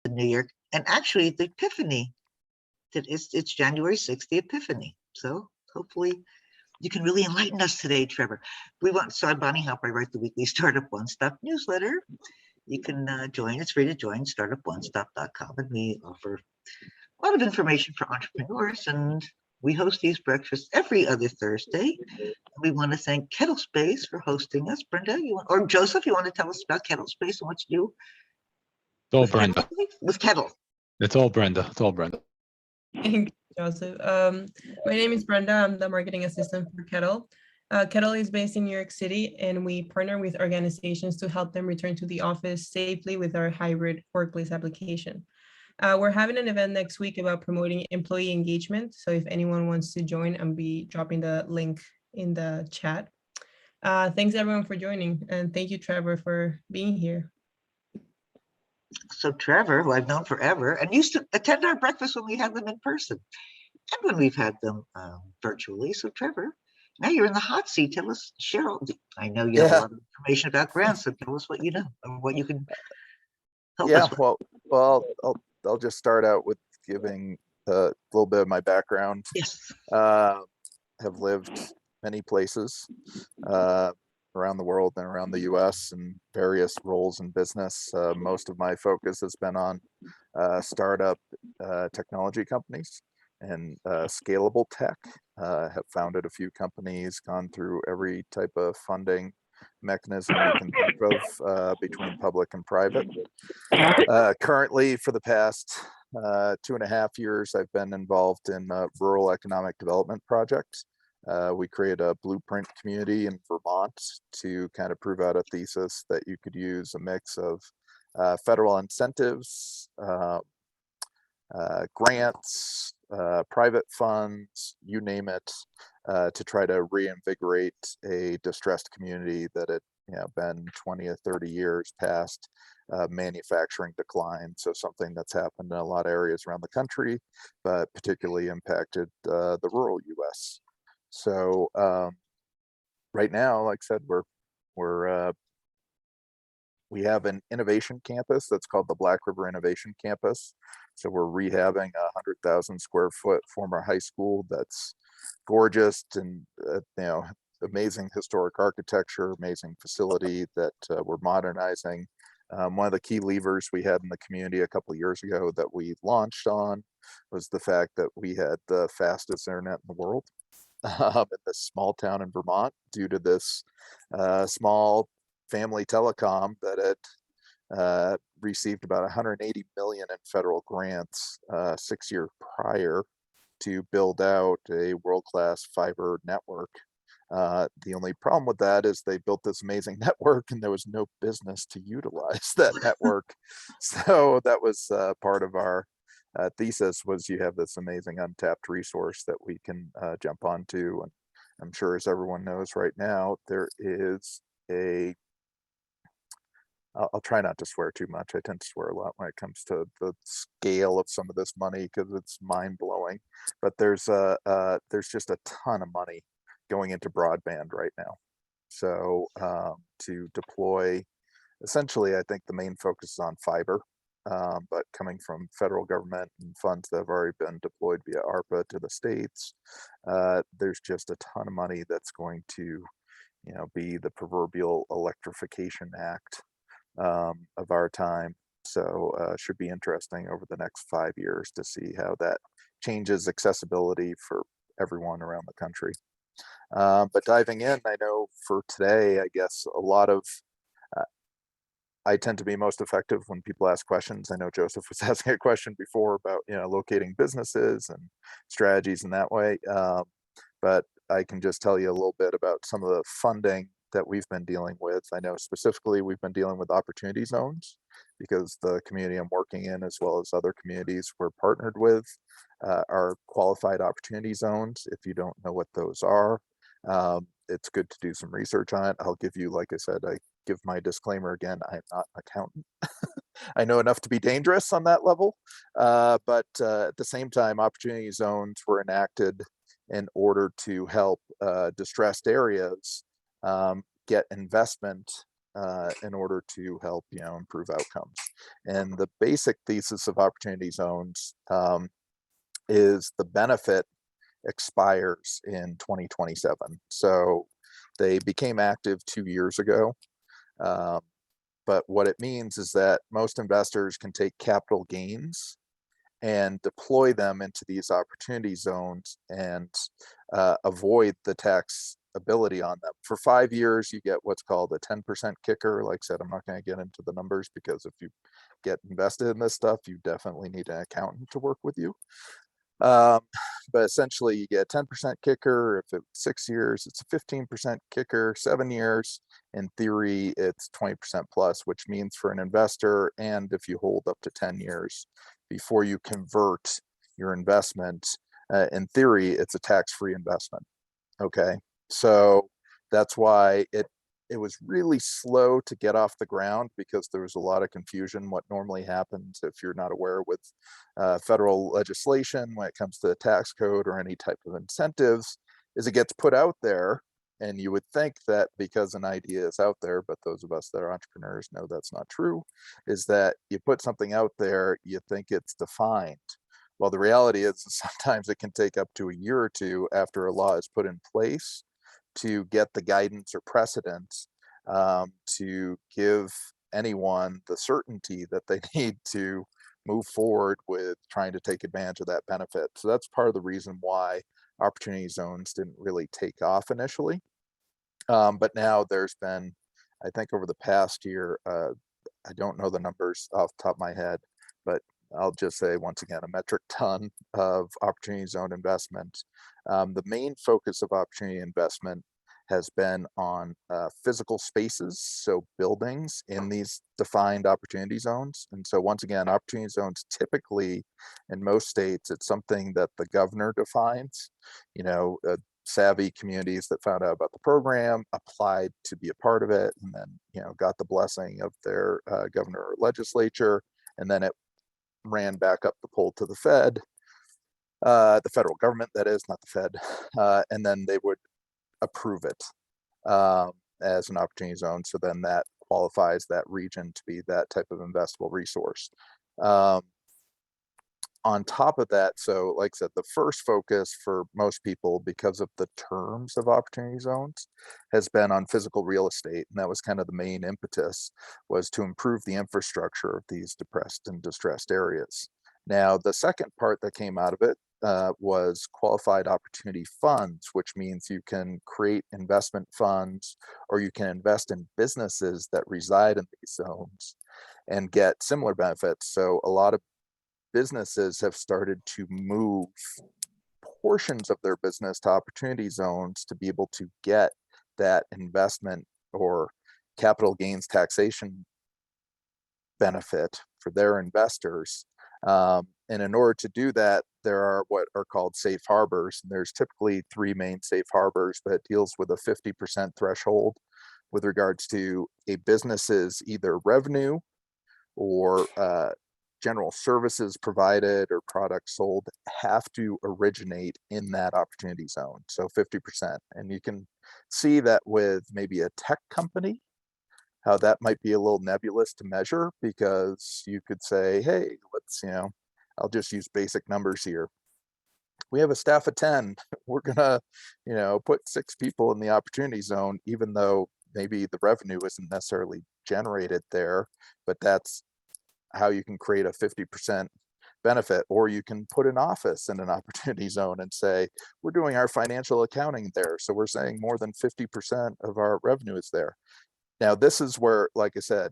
the New Year, and actually the Epiphany. That it's January 6th, the Epiphany. So hopefully you can really enlighten us today, Trevor. So I'm Bonnie Halper. I write the weekly Startup One Stop newsletter. You can join. It's free to join, startuponestop.com, and we offer a lot of information for entrepreneurs. And we host these breakfasts every other Thursday. We want to thank Kettle Space for hosting us. Brenda, or Joseph, you want to tell us about Kettle Space and what you do? It's all Brenda. With Kettle. It's all Brenda. It's all Brenda. Thank you, Joseph. My name is Brenda. I'm the marketing assistant for Kettle. Kettle is based in New York City, and we partner with organizations to help them return to the office safely with our hybrid workplace application. We're having an event next week about promoting employee engagement. So if anyone wants to join, I'll be dropping the link in the chat. Thanks everyone for joining, and thank you, Trevor, for being here. So Trevor, who I've known forever, and used to attend our breakfast when we had them in person and when we've had them virtually. So Trevor, now you're in the hot seat. Tell us, Cheryl, I know you have a lot of information about grants, so tell us what you know or what you can help us with. Well, I'll just start out with giving a little bit of my background. Yes. Have lived many places around the world and around the US in various roles in business. Most of my focus has been on startup technology companies and scalable tech. Have founded a few companies, gone through every type of funding mechanism you can think of between public and private. Currently, for the past 2.5 years, I've been involved in a rural economic development project. We created a blueprint community in Vermont to kind of prove out a thesis that you could use a mix of federal incentives, grants, private funds, you name it, to try to reinvigorate a distressed community that had been 20 or 30 years past manufacturing decline. So something that's happened in a lot of areas around the country, but particularly impacted the rural US. So right now, like I said, we have an innovation campus that's called the Black River Innovation Campus. So we're rehabbing a 100,000 square foot former high school that's gorgeous and amazing historic architecture, amazing facility that we're modernizing. One of the key levers we had in the community a couple of years ago that we launched on was the fact that we had the fastest internet in the world in this small town in Vermont due to this small family telecom that had received about 180 million in federal grants 6 years prior to build out a world-class fiber network. The only problem with that is they built this amazing network and there was no business to utilize that network. So that was part of our thesis, was you have this amazing untapped resource that we can jump onto. And I'm sure, as everyone knows right now, there is I'll try not to swear too much. I tend to swear a lot when it comes to the scale of some of this money because it's mind-blowing. But there's just a ton of money going into broadband right now. So to deploy, essentially, I think the main focus is on fiber, but coming from federal government and funds that have already been deployed via ARPA to the states, there's just a ton of money that's going to, be the proverbial electrification act of our time. So should be interesting over the next 5 years to see how that changes accessibility for everyone around the country. But diving in, I know for today, I guess a lot of, I tend to be most effective when people ask questions. I know Joseph was asking a question before about, locating businesses and strategies in that way. But I can just tell you a little bit about some of the funding that we've been dealing with. I know specifically we've been dealing with opportunity zones because the community I'm working in, as well as other communities we're partnered with, are qualified opportunity zones. If you don't know what those are, it's good to do some research on it. I'll give you, like I said, I give my disclaimer again, I'm not an accountant. I know enough to be dangerous on that level, but at the same time, opportunity zones were enacted in order to help distressed areas get investment in order to help, improve outcomes. And the basic thesis of opportunity zones is the benefit expires in 2027. So they became active 2 years ago. But what it means is that most investors can take capital gains and deploy them into these opportunity zones and avoid the tax ability on them. For 5 years, you get what's called a 10% kicker. Like I said, I'm not going to get into the numbers because if you get invested in this stuff, you definitely need an accountant to work with you. But essentially you get a 10% kicker. If it's 6 years, it's a 15% kicker. 7 years, in theory, it's 20% plus, which means for an investor, and if you hold up to 10 years before you convert your investment, in theory, it's a tax-free investment. Okay, so that's why it was really slow to get off the ground because there was a lot of confusion. What normally happens, if you're not aware, with federal legislation when it comes to the tax code or any type of incentives, is it gets put out there, and you would think that because an idea is out there, but those of us that are entrepreneurs know that's not true, is that you put something out there, you think it's defined. Well, the reality is sometimes it can take up to a year or two after a law is put in place to get the guidance or precedence to give anyone the certainty that they need to move forward with trying to take advantage of that benefit. So that's part of the reason why opportunity zones didn't really take off initially. But now there's been, I think over the past year, I don't know the numbers off the top of my head, but I'll just say once again, a metric ton of opportunity zone investment. The main focus of opportunity investment has been on physical spaces, so buildings in these defined opportunity zones. And so once again, opportunity zones typically in most states, it's something that the governor defines. Savvy communities that found out about the program applied to be a part of it, and then got the blessing of their governor or legislature, and then it ran back up the pole to the Fed, the federal government, that is, not the Fed, and then they would approve it as an opportunity zone. So then that qualifies that region to be that type of investable resource. On top of that, so like I said, the first focus for most people, because of the terms of opportunity zones, has been on physical real estate. And that was kind of the main impetus, was to improve the infrastructure of these depressed and distressed areas. Now, the second part that came out of it was qualified opportunity funds, which means you can create investment funds or you can invest in businesses that reside in these zones and get similar benefits. So a lot of businesses have started to move portions of their business to opportunity zones to be able to get that investment or capital gains taxation benefit for their investors. And in order to do that, there are what are called safe harbors. And there's typically 3 main safe harbors, but it deals with a 50% threshold with regards to a business's either revenue or general services provided or products sold have to originate in that opportunity zone. So 50%. And you can see that with maybe a tech company, how that might be a little nebulous to measure, because you could say, hey, let's, I'll just use basic numbers here. We have a staff of 10. We're gonna, put 6 people in the opportunity zone, even though maybe the revenue isn't necessarily generated there, but that's how you can create a 50% benefit. Or you can put an office in an opportunity zone and say, we're doing our financial accounting there. So we're saying more than 50% of our revenue is there. Now, this is where, like I said,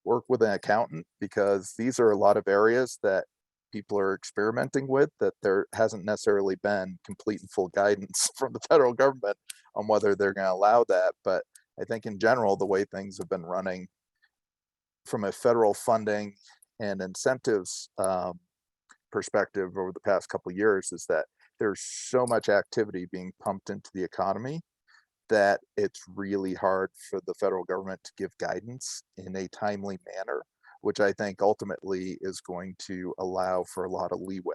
work with an accountant, because these are a lot of areas that people are experimenting with that there hasn't necessarily been complete and full guidance from the federal government on whether they're going to allow that. But I think in general, the way things have been running from a federal funding and incentives perspective over the past couple of years is that there's so much activity being pumped into the economy that it's really hard for the federal government to give guidance in a timely manner, which I think ultimately is going to allow for a lot of leeway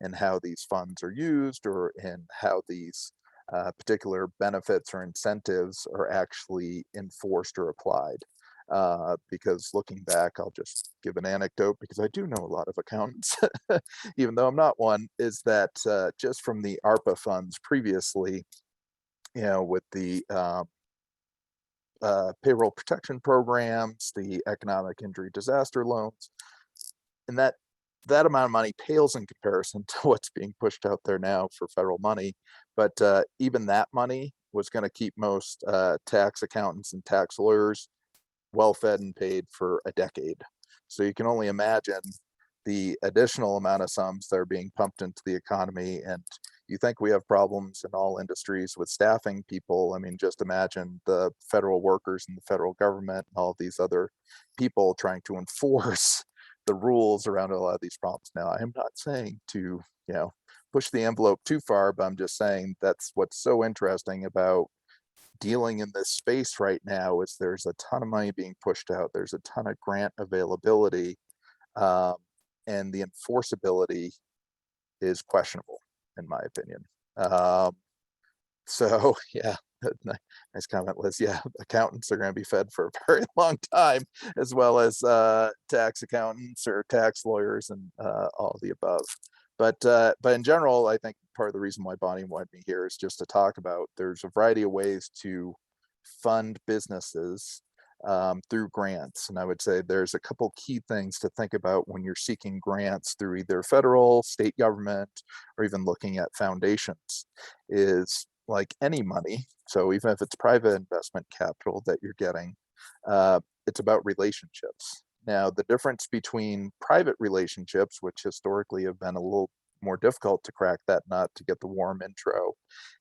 in how these funds are used or in how these particular benefits or incentives are actually enforced or applied. Because looking back, I'll just give an anecdote because I do know a lot of accountants, even though I'm not one, is that just from the ARPA funds previously, with the payroll protection programs, the economic injury disaster loans, and that amount of money pales in comparison to what's being pushed out there now for federal money. But even that money was going to keep most tax accountants and tax lawyers well fed and paid for a decade. So you can only imagine the additional amount of sums that are being pumped into the economy. And you think we have problems in all industries with staffing people. I mean, just imagine the federal workers and the federal government and all of these other people trying to enforce the rules around a lot of these problems. Now, I am not saying to, push the envelope too far, but I'm just saying that's what's so interesting about dealing in this space right now is there's a ton of money being pushed out. There's a ton of grant availability, and the enforceability is questionable, in my opinion. So yeah, nice comment, Liz. Yeah, accountants are going to be fed for a very long time, as well as tax accountants or tax lawyers and all of the above. But in general, I think part of the reason why Bonnie wanted me here is just to talk about there's a variety of ways to fund businesses through grants. And I would say there's a couple key things to think about when you're seeking grants through either federal, state government, or even looking at foundations is like any money. So even if it's private investment capital that you're getting, it's about relationships. Now, the difference between private relationships, which historically have been a little more difficult to crack that nut to get the warm intro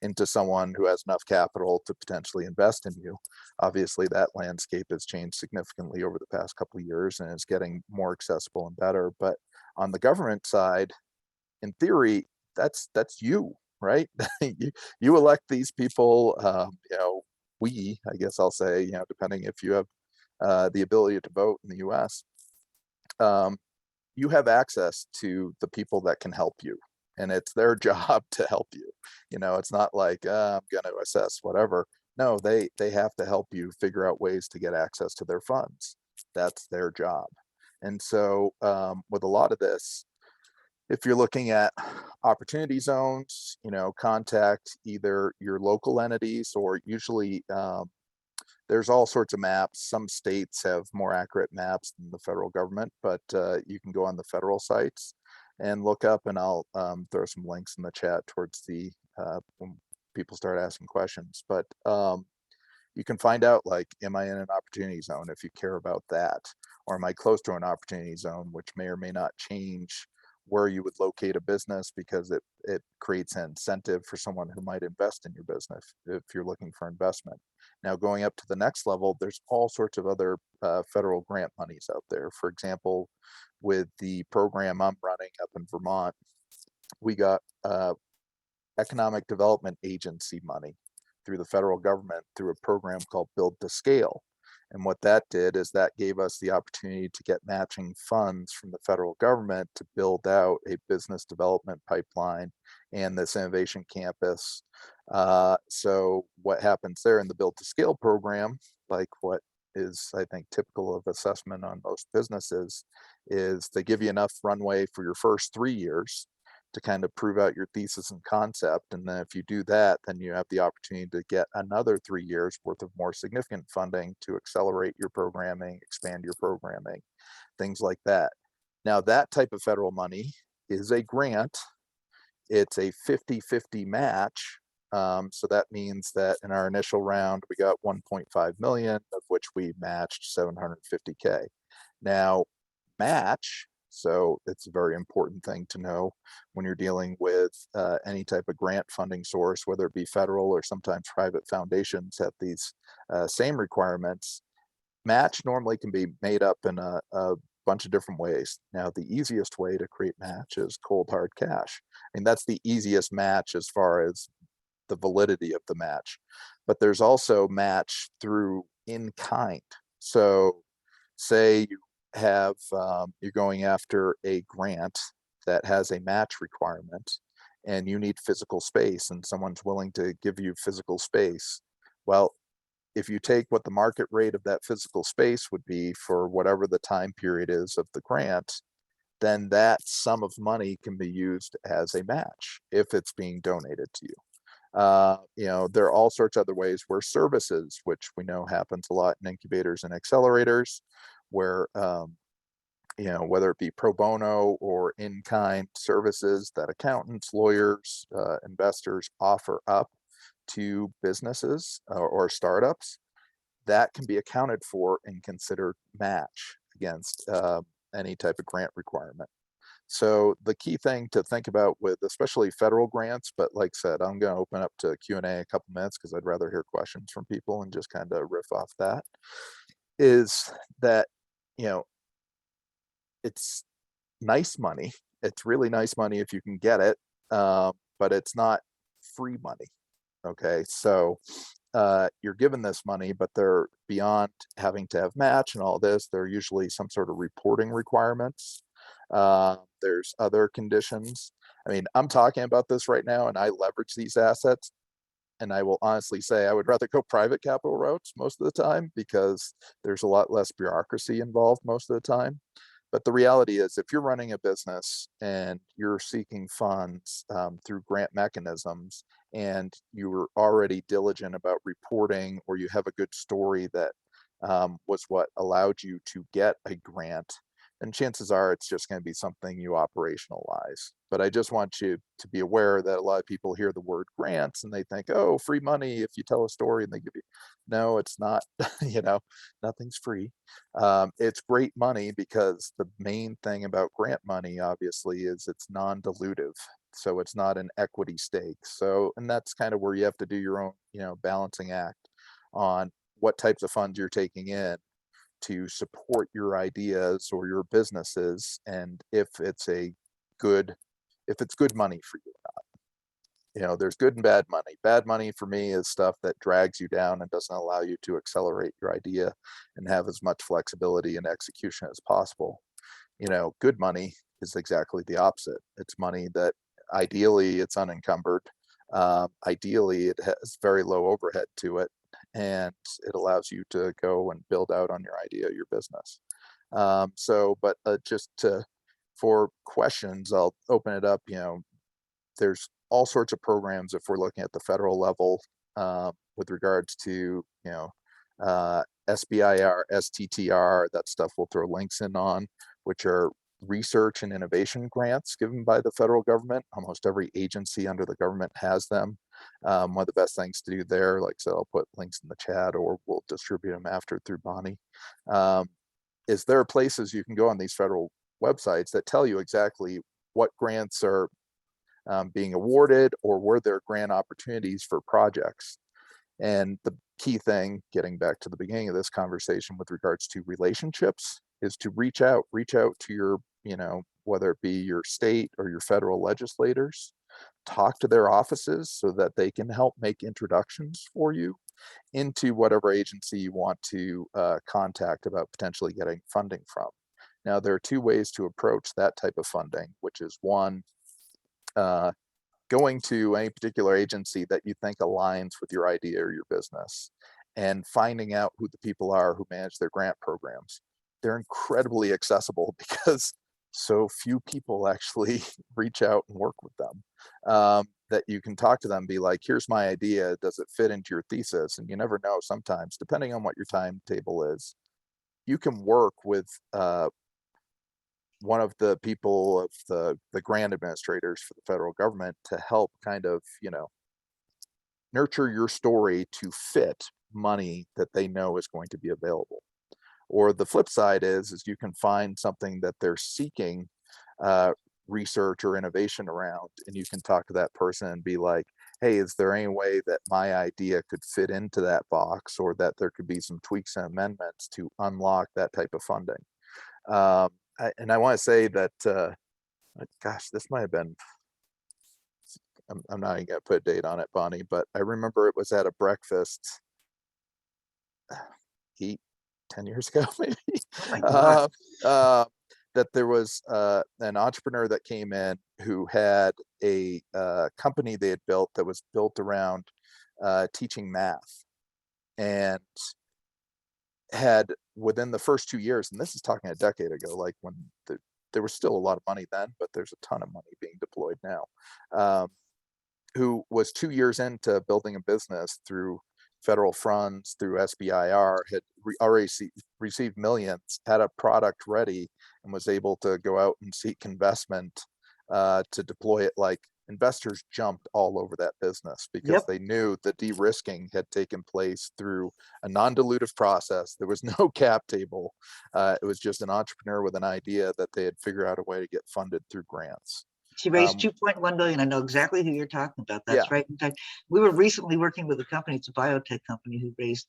into someone who has enough capital to potentially invest in you. Obviously, that landscape has changed significantly over the past couple of years and is getting more accessible and better. But on the government side, in theory, that's you, right? you elect these people. I guess I'll say, depending if you have the ability to vote in the U.S. You have access to the people that can help you, and it's their job to help you. It's not like I'm going to assess whatever. No, they have to help you figure out ways to get access to their funds. That's their job. And so with a lot of this, if you're looking at opportunity zones, contact either your local entities or usually there's all sorts of maps. Some states have more accurate maps than the federal government, but you can go on the federal sites and look up, and I'll throw some links in the chat towards the when people start asking questions. But you can find out, like, am I in an opportunity zone if you care about that? Or am I close to an opportunity zone, which may or may not change where you would locate a business because it creates an incentive for someone who might invest in your business if you're looking for investment. Now, going up to the next level, there's all sorts of other federal grant monies out there. For example, with the program I'm running up in Vermont, we got economic development agency money through the federal government through a program called Build to Scale. And what that did is that gave us the opportunity to get matching funds from the federal government to build out a business development pipeline and this innovation campus. So what happens there in the Build to Scale program, like what is, I think, typical of assessment on most businesses, is they give you enough runway for your first 3 years to kind of prove out your thesis and concept. And then if you do that, then you have the opportunity to get another 3 years worth of more significant funding to accelerate your programming, expand your programming, things like that. Now, that type of federal money is a grant. It's a 50-50 match. So that means that in our initial round, we got 1.5 million, of which we matched 750K. Now, match, so it's a very important thing to know when you're dealing with any type of grant funding source, whether it be federal or sometimes private foundations have these same requirements. Match normally can be made up in a bunch of different ways. Now, the easiest way to create match is cold hard cash. I mean, that's the easiest match as far as the validity of the match. But there's also match through in kind. So say you have you're going after a grant that has a match requirement and you need physical space and someone's willing to give you physical space. Well, if you take what the market rate of that physical space would be for whatever the time period is of the grant, then that sum of money can be used as a match if it's being donated to you. There are all sorts of other ways where services, which we know happens a lot in incubators and accelerators, where whether it be pro bono or in-kind services that accountants, lawyers, investors offer up to businesses or startups, that can be accounted for and considered match against any type of grant requirement. So the key thing to think about with especially federal grants, but like I said, I'm going to open up to Q&A a couple minutes because I'd rather hear questions from people and just kind of riff off that, is that, it's nice money. It's really nice money if you can get it, but it's not free money. Okay, so you're given this money, but they're beyond having to have match and all this. There are usually some sort of reporting requirements. There's other conditions. I mean, I'm talking about this right now and I leverage these assets. And I will honestly say I would rather go private capital routes most of the time because there's a lot less bureaucracy involved most of the time. But the reality is, if you're running a business and you're seeking funds through grant mechanisms and you were already diligent about reporting, or you have a good story that was what allowed you to get a grant, then chances are it's just going to be something you operationalize. But I just want you to be aware that a lot of people hear the word grants and they think, oh, free money if you tell a story and they give you. No, it's not. Nothing's free. It's great money because the main thing about grant money, obviously, is it's non-dilutive. So it's not an equity stake. So, and that's kind of where you have to do your own, balancing act on what types of funds you're taking in to support your ideas or your businesses, and if it's good money for you or not. There's good and bad money. Bad money for me is stuff that drags you down and doesn't allow you to accelerate your idea and have as much flexibility and execution as possible. Good money is exactly the opposite. It's money that ideally it's unencumbered. Ideally it has very low overhead to it, and it allows you to go and build out on your idea, your business. For questions, I'll open it up. There's all sorts of programs if we're looking at the federal level with regards to, SBIR, STTR, that stuff we'll throw links in on, which are research and innovation grants given by the federal government. Almost every agency under the government has them. One of the best things to do there, like I said, I'll put links in the chat or we'll distribute them after through Bonnie, is there are places you can go on these federal websites that tell you exactly what grants are being awarded or were there grant opportunities for projects. And the key thing, getting back to the beginning of this conversation with regards to relationships, is to reach out to your, whether it be your state or your federal legislators, talk to their offices so that they can help make introductions for you into whatever agency you want to contact about potentially getting funding from. Now, there are two ways to approach that type of funding, which is one, going to any particular agency that you think aligns with your idea or your business and finding out who the people are who manage their grant programs. They're incredibly accessible because so few people actually reach out and work with them, that you can talk to them, be like, here's my idea, does it fit into your thesis? And you never know, sometimes, depending on what your timetable is, you can work with one of the people of the grant administrators for the federal government to help kind of, nurture your story to fit money that they know is going to be available. Or the flip side is you can find something that they're seeking research or innovation around, and you can talk to that person and be like, hey, is there any way that my idea could fit into that box, or that there could be some tweaks and amendments to unlock that type of funding. And I want to say that, gosh, this might have been, I'm not even going to put a date on it, Bonnie, but I remember it was at a breakfast 10 years ago, maybe. Oh my God. That there was an entrepreneur that came in who had a company they had built that was built around teaching math. and had within the first 2 years, and this is talking a decade ago, like when there was still a lot of money then, but there's a ton of money being deployed now, who was 2 years into building a business through federal funds, through SBIR, had already received millions, had a product ready, and was able to go out and seek investment to deploy it. Like, investors jumped all over that business because they knew the de-risking had taken place through a non-dilutive process. There was no cap table. It was just an entrepreneur with an idea that they had figured out a way to get funded through grants. She raised 2.1 million. I know exactly who you're talking about. That's right. In fact, we were recently working with a company, it's a biotech company, who raised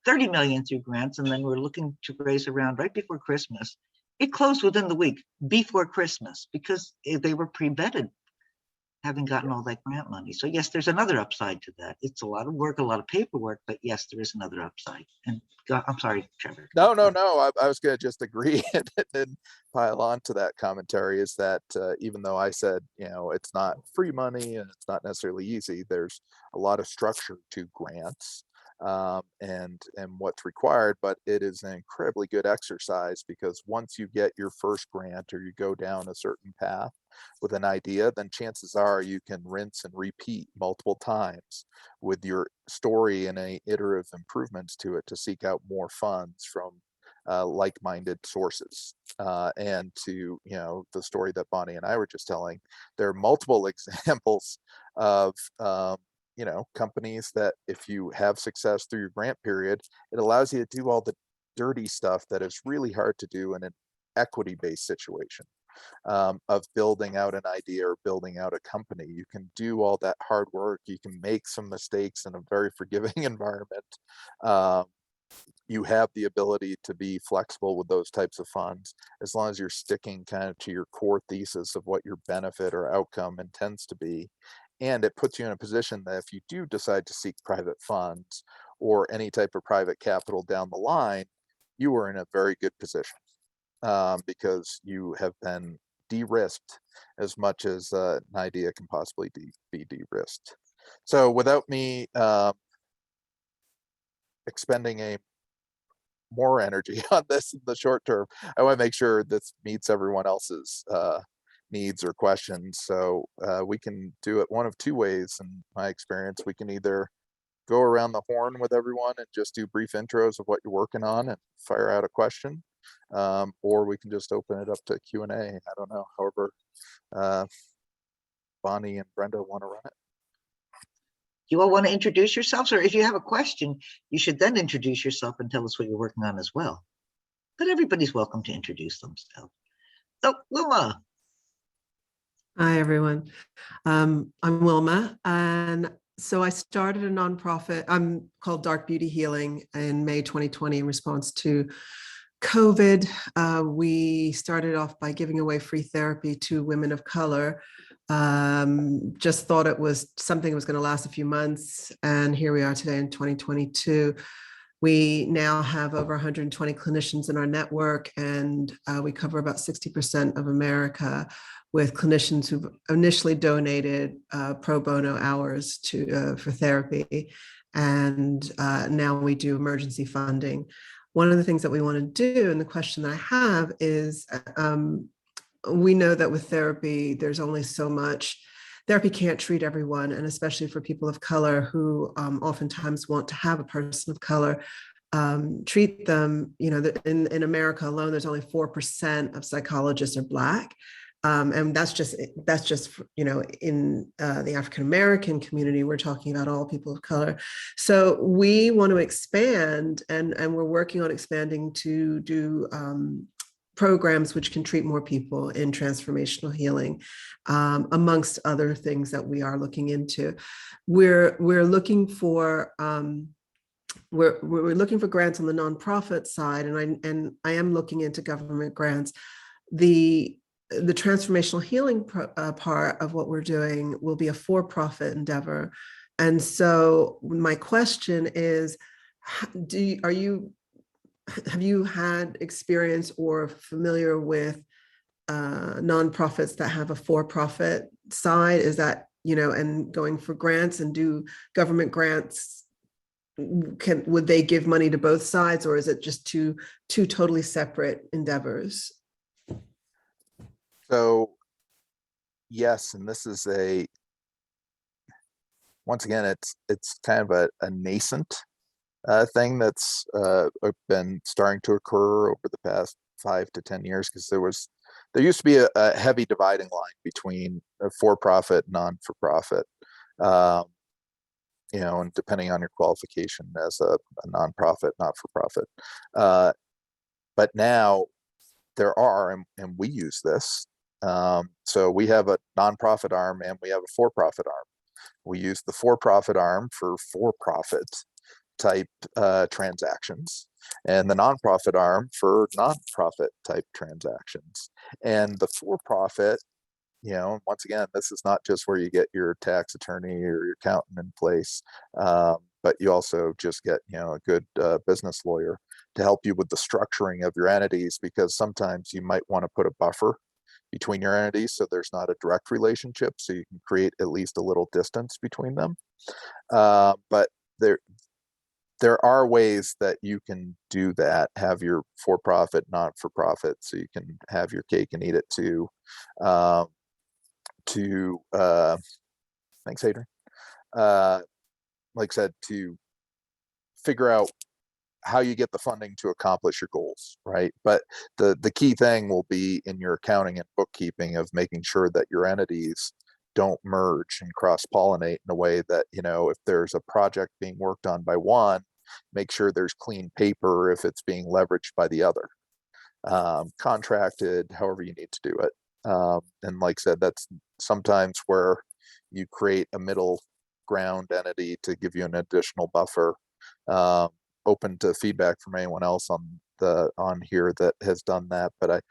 30 million through grants, and then we're looking to raise around right before Christmas. It closed within the week before Christmas because they were pre-vetted, having gotten all that grant money. So yes, there's another upside to that. It's a lot of work, a lot of paperwork, but yes, there is another upside. And I'm sorry, Trevor. No. I was going to just agree and pile on to that commentary, is that even though I said, it's not free money and it's not necessarily easy, there's a lot of structure to grants and what's required, but it is an incredibly good exercise, because once you get your first grant or you go down a certain path with an idea, then chances are you can rinse and repeat multiple times with your story and any iterative improvements to it to seek out more funds from like-minded sources. And to the story that Bonnie and I were just telling, there are multiple examples of companies that, if you have success through your grant period, it allows you to do all the dirty stuff that is really hard to do in an equity-based situation of building out an idea or building out a company. You can do all that hard work. You can make some mistakes in a very forgiving environment. You have the ability to be flexible with those types of funds, as long as you're sticking kind of to your core thesis of what your benefit or outcome intends to be. And it puts you in a position that if you do decide to seek private funds or any type of private capital down the line, you are in a very good position because you have been de-risked as much as an idea can possibly be de-risked. So without me expending more energy on this in the short term, I want to make sure this meets everyone else's needs or questions. So we can do it one of two ways. In my experience, we can either go around the horn with everyone and just do brief intros of what you're working on and fire out a question, or we can just open it up to Q&A. I don't know, however Bonnie and Brenda want to run it. You all want to introduce yourselves, or if you have a question, you should then introduce yourself and tell us what you're working on as well. But everybody's welcome to introduce themselves. So Wilma. Hi, everyone. I'm Wilma, and so I started a nonprofit called Dark Beauty Healing in May 2020 in response to COVID. We started off by giving away free therapy to women of color. Just thought it was something that was going to last a few months, and here we are today in 2022. We now have over 120 clinicians in our network, and we cover about 60% of America, with clinicians who've initially donated pro bono hours for therapy. And now we do emergency funding. One of the things that we want to do, and the question that I have is, we know that with therapy, there's only so much. Therapy can't treat everyone, and especially for people of color who oftentimes want to have a person of color treat them. In America alone, there's only 4% of psychologists are Black. And that's just in the African American community. We're talking about all people of color. So we want to expand, and we're working on expanding to do programs which can treat more people in transformational healing, amongst other things that we are looking into. We're looking for we're looking for grants on the nonprofit side, and I am looking into government grants. The transformational healing part of what we're doing will be a for-profit endeavor. And so my question is, have you had experience or familiar with nonprofits that have a for-profit side? Is that, and going for grants, and do government grants would they give money to both sides, or is it just two totally separate endeavors? So yes, and this is once again, it's kind of a nascent thing that's been starting to occur over the past 5 to 10 years, because there used to be a heavy dividing line between a for-profit, non-for-profit, and depending on your qualification as a nonprofit, not-for-profit. But now there are, and we use this. So we have a nonprofit arm and we have a for-profit arm. We use the for-profit arm for profit type transactions, and the nonprofit arm for nonprofit type transactions. And the for-profit, once again, this is not just where you get your tax attorney or your accountant in place, but you also just get a good business lawyer to help you with the structuring of your entities, because sometimes you might want to put a buffer between your entities so there's not a direct relationship, so you can create at least a little distance between them. But there are ways that you can do that, have your for-profit, not-for-profit, so you can have your cake and eat it too. Thanks, Adrian. Like I said, to figure out how you get the funding to accomplish your goals, right? But the key thing will be in your accounting and bookkeeping of making sure that your entities don't merge and cross-pollinate in a way that, if there's a project being worked on by one, make sure there's clean paper if it's being leveraged by the other, contracted, however you need to do it. And like I said, that's sometimes where you create a middle ground entity to give you an additional buffer. Open to feedback from anyone else on here that has done that, but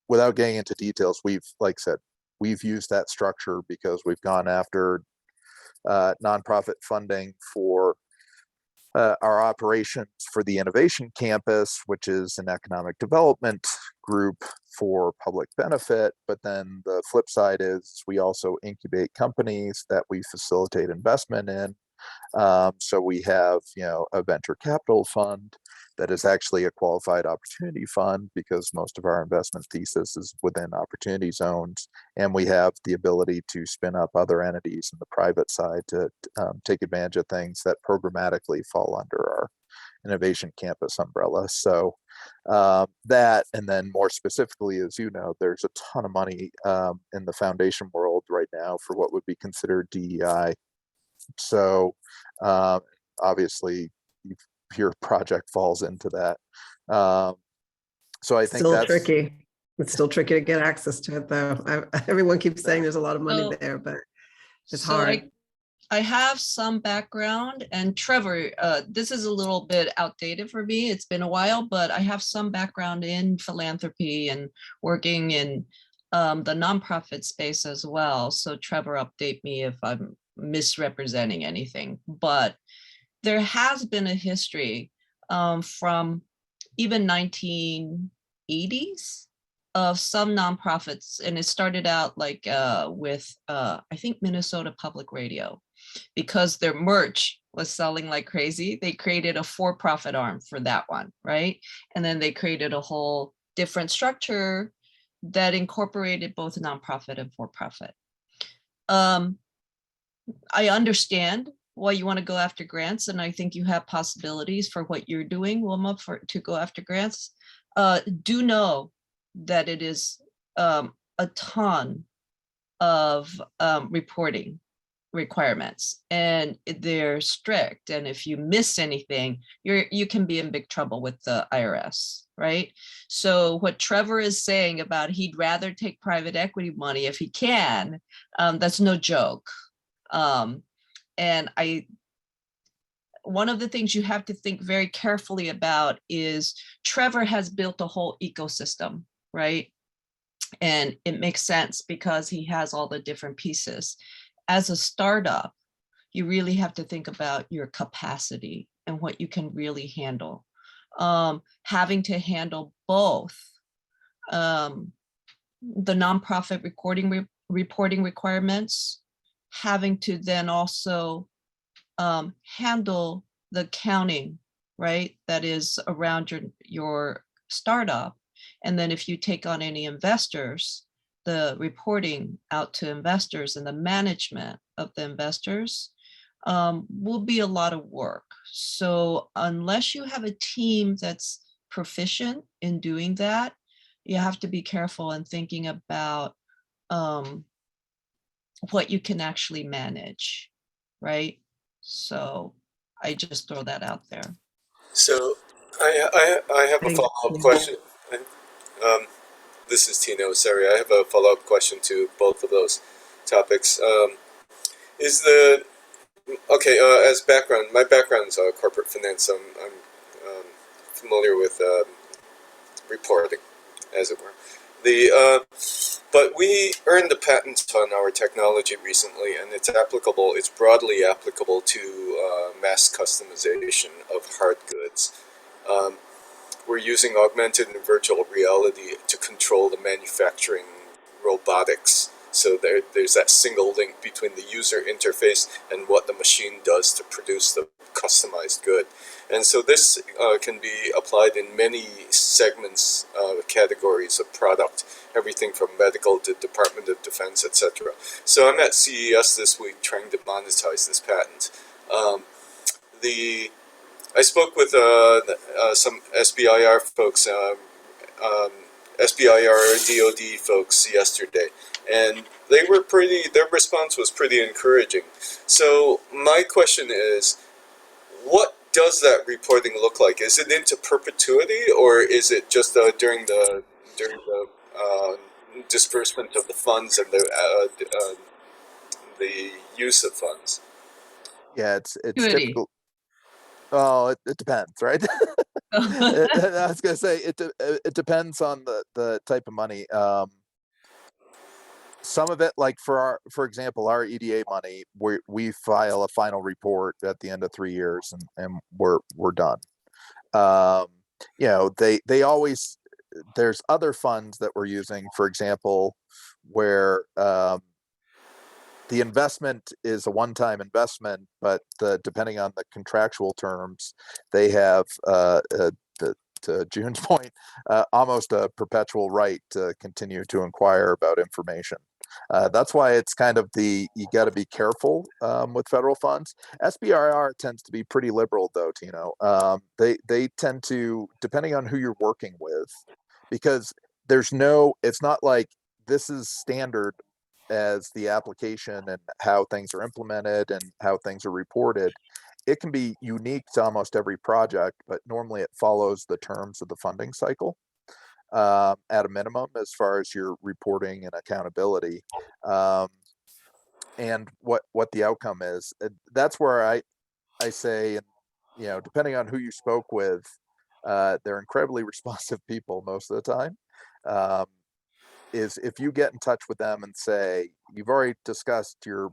without getting into details, like I said, we've used that structure because we've gone after nonprofit funding for our operations for the Innovation Campus, which is an economic development group for public benefit. But then the flip side is we also incubate companies that we facilitate investment in. So we have, a venture capital fund that is actually a qualified opportunity fund, because most of our investment thesis is within opportunity zones. And we have the ability to spin up other entities in the private side to take advantage of things that programmatically fall under our Innovation Campus umbrella. So that, and then more specifically, as you know, there's a ton of money in the foundation world right now for what would be considered DEI. So obviously your project falls into that. So I think Still that's tricky. It's still tricky to get access to it, though. Everyone keeps saying there's a lot of money there, but it's hard. I have some background, and Trevor, this is a little bit outdated for me. It's been a while, but I have some background in philanthropy and working in the nonprofit space as well. So Trevor, update me if I'm misrepresenting anything, but there has been a history from even 1980s of some nonprofits, and it started out like with I think Minnesota Public Radio, because their merch was selling like crazy. They created a for-profit arm for that one, right? And then they created a whole different structure that incorporated both nonprofit and for-profit. I understand why you want to go after grants, and I think you have possibilities for what you're doing, Wilma, to go after grants. Do know that it is a ton of reporting requirements, and they're strict. And if you miss anything, you can be in big trouble with the IRS, right? So what Trevor is saying about he'd rather take private equity money if he can, that's no joke. And one of the things you have to think very carefully about is Trevor has built a whole ecosystem, right? And it makes sense because he has all the different pieces. As a startup, you really have to think about your capacity and what you can really handle. Having to handle both the nonprofit reporting requirements, having to then also handle the accounting, right, that is around your startup. And then if you take on any investors, the reporting out to investors and the management of the investors will be a lot of work. So unless you have a team that's proficient in doing that, you have to be careful in thinking about what you can actually manage, right? So I just throw that out there. So I have a Thank follow-up you. question. Um, this is Tino. Sorry, I have a follow-up question to both of those topics. Is the okay? As background, my background's corporate finance. I'm familiar with reporting, as it were. But we earned a patent on our technology recently, and it's applicable. It's broadly applicable to mass customization of hard goods. We're using augmented and virtual reality to control the manufacturing robotics. So there's that single link between the user interface and what the machine does to produce the customized good. And so this can be applied in many segments, categories of product, everything from medical to Department of Defense, etc. So I'm at CES this week trying to monetize this patent. I spoke with some SBIR folks, SBIR DoD folks yesterday, and their response was pretty encouraging. So my question is, what does that reporting look like? Is it into perpetuity, or is it just during the disbursement of the funds and the use of funds? Yeah, it's Perpetuity. typical. Oh, it depends, right? I was gonna say it depends on the type of money. Some of it, like for example, our EDA money, we file a final report at the end of 3 years, and we're done. You know, they always, there's other funds that we're using, for example, where the investment is a one-time investment, but depending on the contractual terms, they have to June's point, almost a perpetual right to continue to inquire about information. That's why it's kind of you got to be careful with federal funds. SBIR tends to be pretty liberal, though, Tino. They tend to, depending on who you're working with, because it's not like this is standard as the application and how things are implemented and how things are reported. It can be unique to almost every project, but normally it follows the terms of the funding cycle at a minimum as far as your reporting and accountability, and what the outcome is. That's where I say, and you know, depending on who you spoke with, they're incredibly responsive people most of the time. Is if you get in touch with them and say you've already discussed your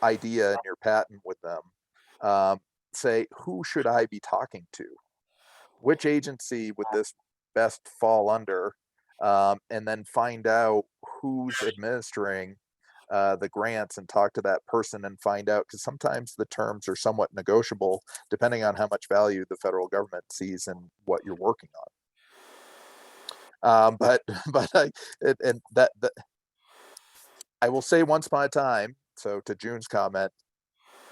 idea and your patent with them, say, who should I be talking to? Which agency would this best fall under? And then find out who's administering the grants and talk to that person and find out, because sometimes the terms are somewhat negotiable depending on how much value the federal government sees in what you're working on. But I will say, once upon a time, so to June's comment,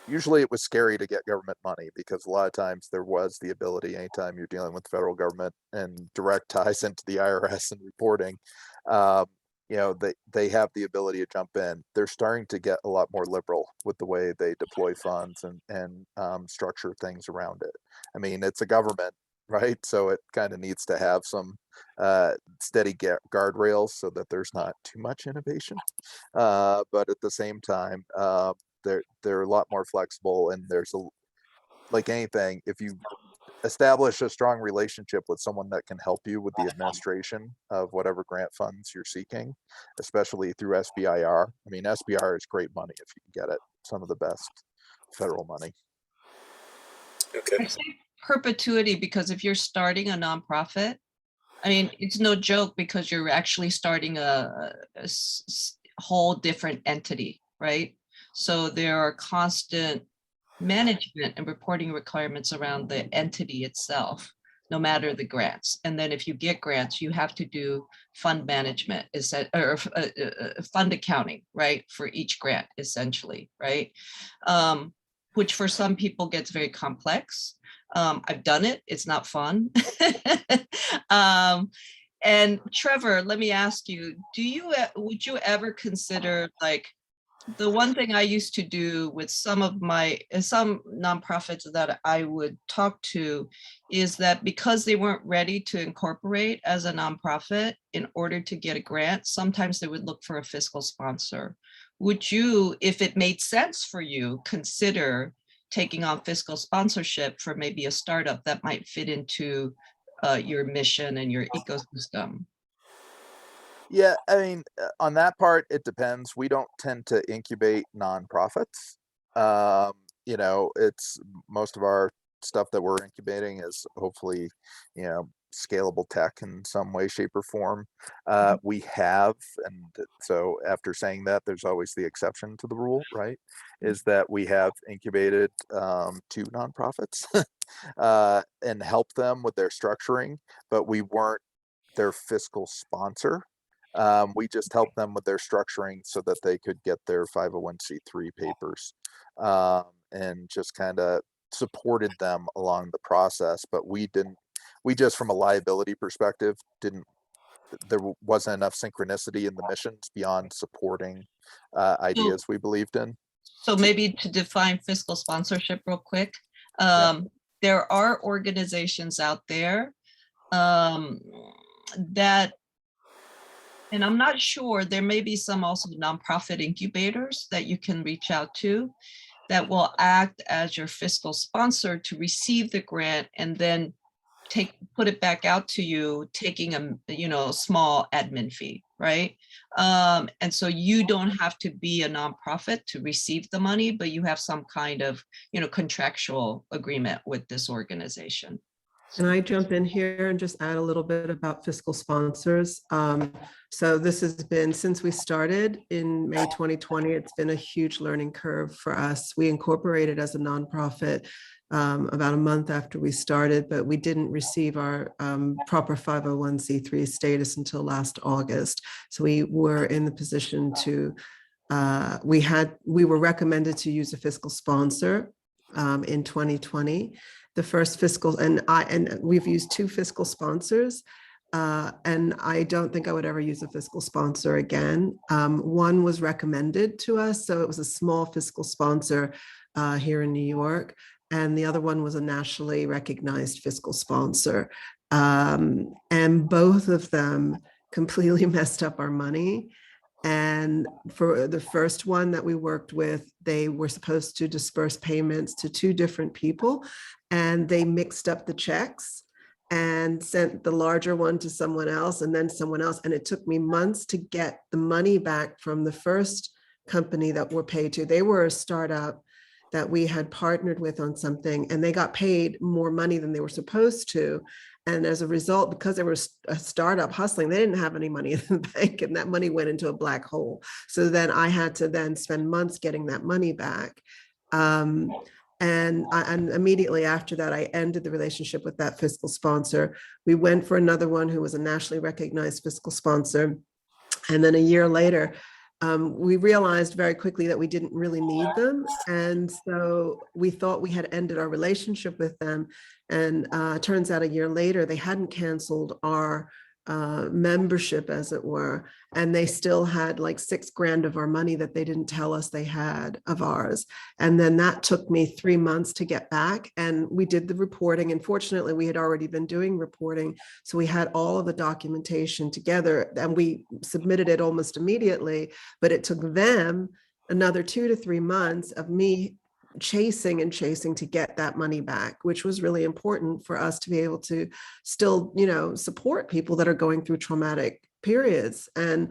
usually it was scary to get government money because a lot of times there was the ability, anytime you're dealing with the federal government and direct ties into the IRS and reporting, you know, they have the ability to jump in. They're starting to get a lot more liberal with the way they deploy funds and structure things around it. I mean, it's a government, right? So it kind of needs to have some steady guardrails so that there's not too much innovation. But at the same time, they're a lot more flexible, and like anything, if you establish a strong relationship with someone that can help you with the administration of whatever grant funds you're seeking, especially through SBIR. I mean, SBIR is great money if you can get it. Some of the best federal money. Okay. I say perpetuity because if you're starting a nonprofit, I mean, it's no joke because you're actually starting a whole different entity, right? So there are constant management and reporting requirements around the entity itself, no matter the grants. And then if you get grants, you have to do fund management, fund accounting, right, for each grant, essentially, right? Which for some people gets very complex. I've done it, it's not fun. And Trevor, let me ask you, would you ever consider, like, the one thing I used to do with some nonprofits that I would talk to is that because they weren't ready to incorporate as a nonprofit in order to get a grant, sometimes they would look for a fiscal sponsor. Would you, if it made sense for you, consider taking on fiscal sponsorship for maybe a startup that might fit into your mission and your ecosystem? Yeah, I mean, on that part, it depends. We don't tend to incubate nonprofits. You know, it's most of our stuff that we're incubating is hopefully, you know, scalable tech in some way, shape, or form. We have, and so after saying that, there's always the exception to the rule, right? Is that we have incubated 2 nonprofits and helped them with their structuring, but we weren't their fiscal sponsor. We just helped them with their structuring so that they could get their 501c3 papers, and just kind of supported them along the process. But we just from a liability perspective, there wasn't enough synchronicity in the missions beyond supporting ideas we believed in. So maybe to define fiscal sponsorship real quick, Yeah. there are organizations out there that, and I'm not sure, there may be some also nonprofit incubators that you can reach out to that will act as your fiscal sponsor to receive the grant and then put it back out to you, taking a small admin fee, right? And so you don't have to be a nonprofit to receive the money, but you have some kind of contractual agreement with this organization. Can I jump in here and just add a little bit about fiscal sponsors? So this has been, since we started in May 2020, it's been a huge learning curve for us. We incorporated as a nonprofit about a month after we started, but we didn't receive our proper 501c3 status until last August. So we were in the position to, we were recommended to use a fiscal sponsor in 2020. The first fiscal, and we've used 2 fiscal sponsors, and I don't think I would ever use a fiscal sponsor again. One was recommended to us, so it was a small fiscal sponsor here in New York, and the other one was a nationally recognized fiscal sponsor. And both of them completely messed up our money. And for the first one that we worked with, they were supposed to disperse payments to 2 different people, and they mixed up the checks and sent the larger one to someone else and then someone else. And it took me months to get the money back from the first company that we're paid to. They were a startup that we had partnered with on something, and they got paid more money than they were supposed to. And as a result, because they were a startup hustling, they didn't have any money in the bank, and that money went into a black hole. So then I had to then spend months getting that money back. And immediately after that, I ended the relationship with that fiscal sponsor. We went for another one who was a nationally recognized fiscal sponsor. And then a year later, we realized very quickly that we didn't really need them. And so we thought we had ended our relationship with them. And turns out a year later, they hadn't canceled our membership, as it were. And they still had like $6,000 of our money that they didn't tell us they had of ours. And then that took me 3 months to get back. And we did the reporting. And fortunately, we had already been doing reporting. So we had all of the documentation together, and we submitted it almost immediately. But it took them another 2 to 3 months of me chasing to get that money back, which was really important for us to be able to still, support people that are going through traumatic periods and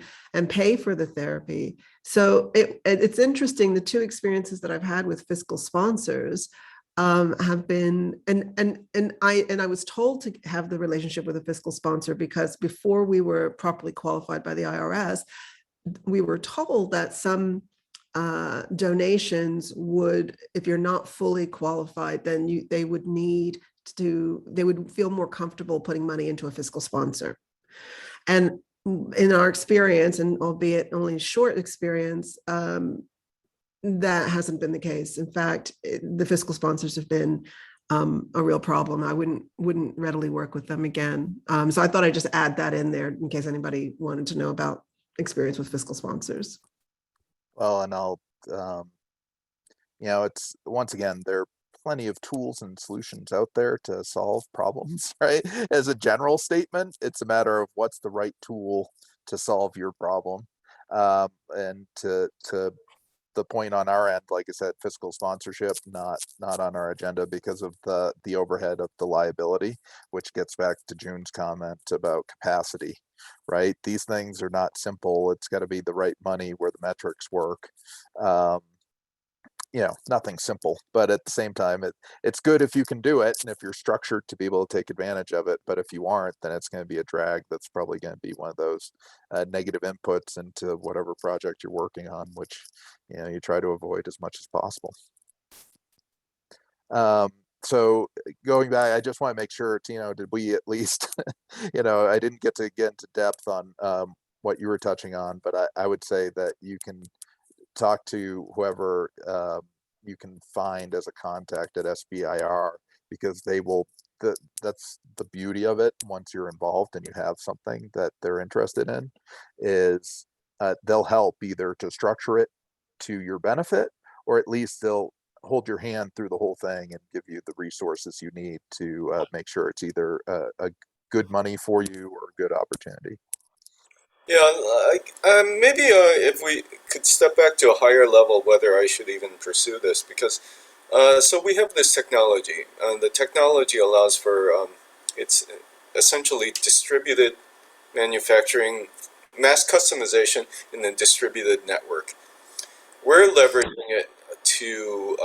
pay for the therapy. So it's interesting. The 2 experiences that I've had with fiscal sponsors have been, and I was told to have the relationship with a fiscal sponsor because before we were properly qualified by the IRS, we were told that some donations would, if you're not fully qualified, then they would feel more comfortable putting money into a fiscal sponsor. And in our experience, and albeit only short experience, that hasn't been the case. In fact, the fiscal sponsors have been a real problem. I wouldn't readily work with them again. So I thought I'd just add that in there in case anybody wanted to know about experience with fiscal sponsors. Well, and I'll, it's, once again, there are plenty of tools and solutions out there to solve problems, right? As a general statement, it's a matter of what's the right tool to solve your problem. And to the point on our end, like I said, fiscal sponsorship, not on our agenda because of the overhead of the liability, which gets back to June's comment about capacity, right? These things are not simple. It's got to be the right money where the metrics work. Nothing simple, but at the same time, it's good if you can do it and if you're structured to be able to take advantage of it. But if you aren't, then it's going to be a drag. That's probably going to be one of those negative inputs into whatever project you're working on, which you try to avoid as much as possible. So going back, I just want to make sure, Tino, did we at least, I didn't get into depth on what you were touching on, but I would say that you can talk to whoever you can find as a contact at SBIR, because they will, that's the beauty of it. Once you're involved and you have something that they're interested in, is they'll help either to structure it to your benefit, or at least they'll hold your hand through the whole thing and give you the resources you need to make sure it's either a good money for you or a good opportunity. Yeah, maybe if we could step back to a higher level, whether I should even pursue this, because so we have this technology, and the technology allows for it's essentially distributed manufacturing, mass customization in a distributed network. We're leveraging it to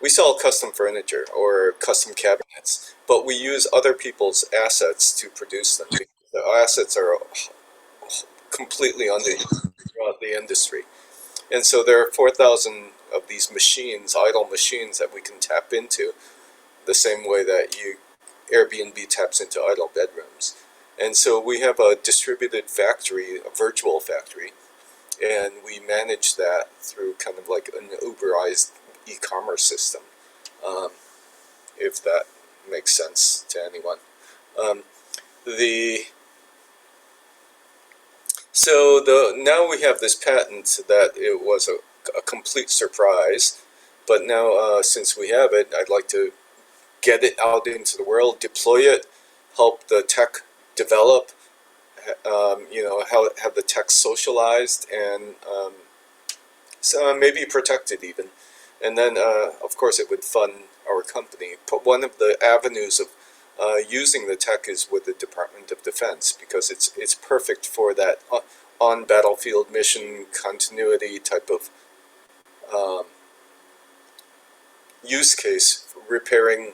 we sell custom furniture or custom cabinets, but we use other people's assets to produce them. The assets are completely throughout the industry. And so there are 4,000 of these machines, idle machines, that we can tap into the same way that Airbnb taps into idle bedrooms. And so we have a distributed factory, a virtual factory, and we manage that through kind of like an Uberized e-commerce system, if that makes sense to anyone. Now we have this patent that it was a complete surprise, but now since we have it, I'd like to get it out into the world, deploy it, help the tech develop, have the tech socialized, and maybe protected even. And then, of course, it would fund our company. But one of the avenues of using the tech is with the Department of Defense, because it's perfect for that on battlefield mission continuity type of use case, repair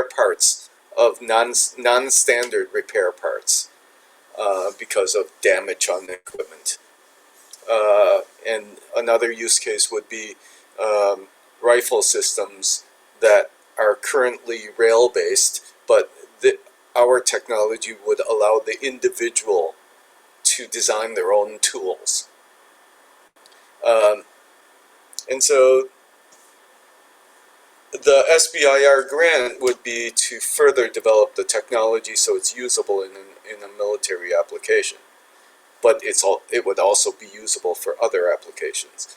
parts of non-standard repair parts because of damage on the equipment. And another use case would be rifle systems that are currently rail-based, but our technology would allow the individual to design their own tools. And so the SBIR grant would be to further develop the technology so it's usable in a military application. But it would also be usable for other applications.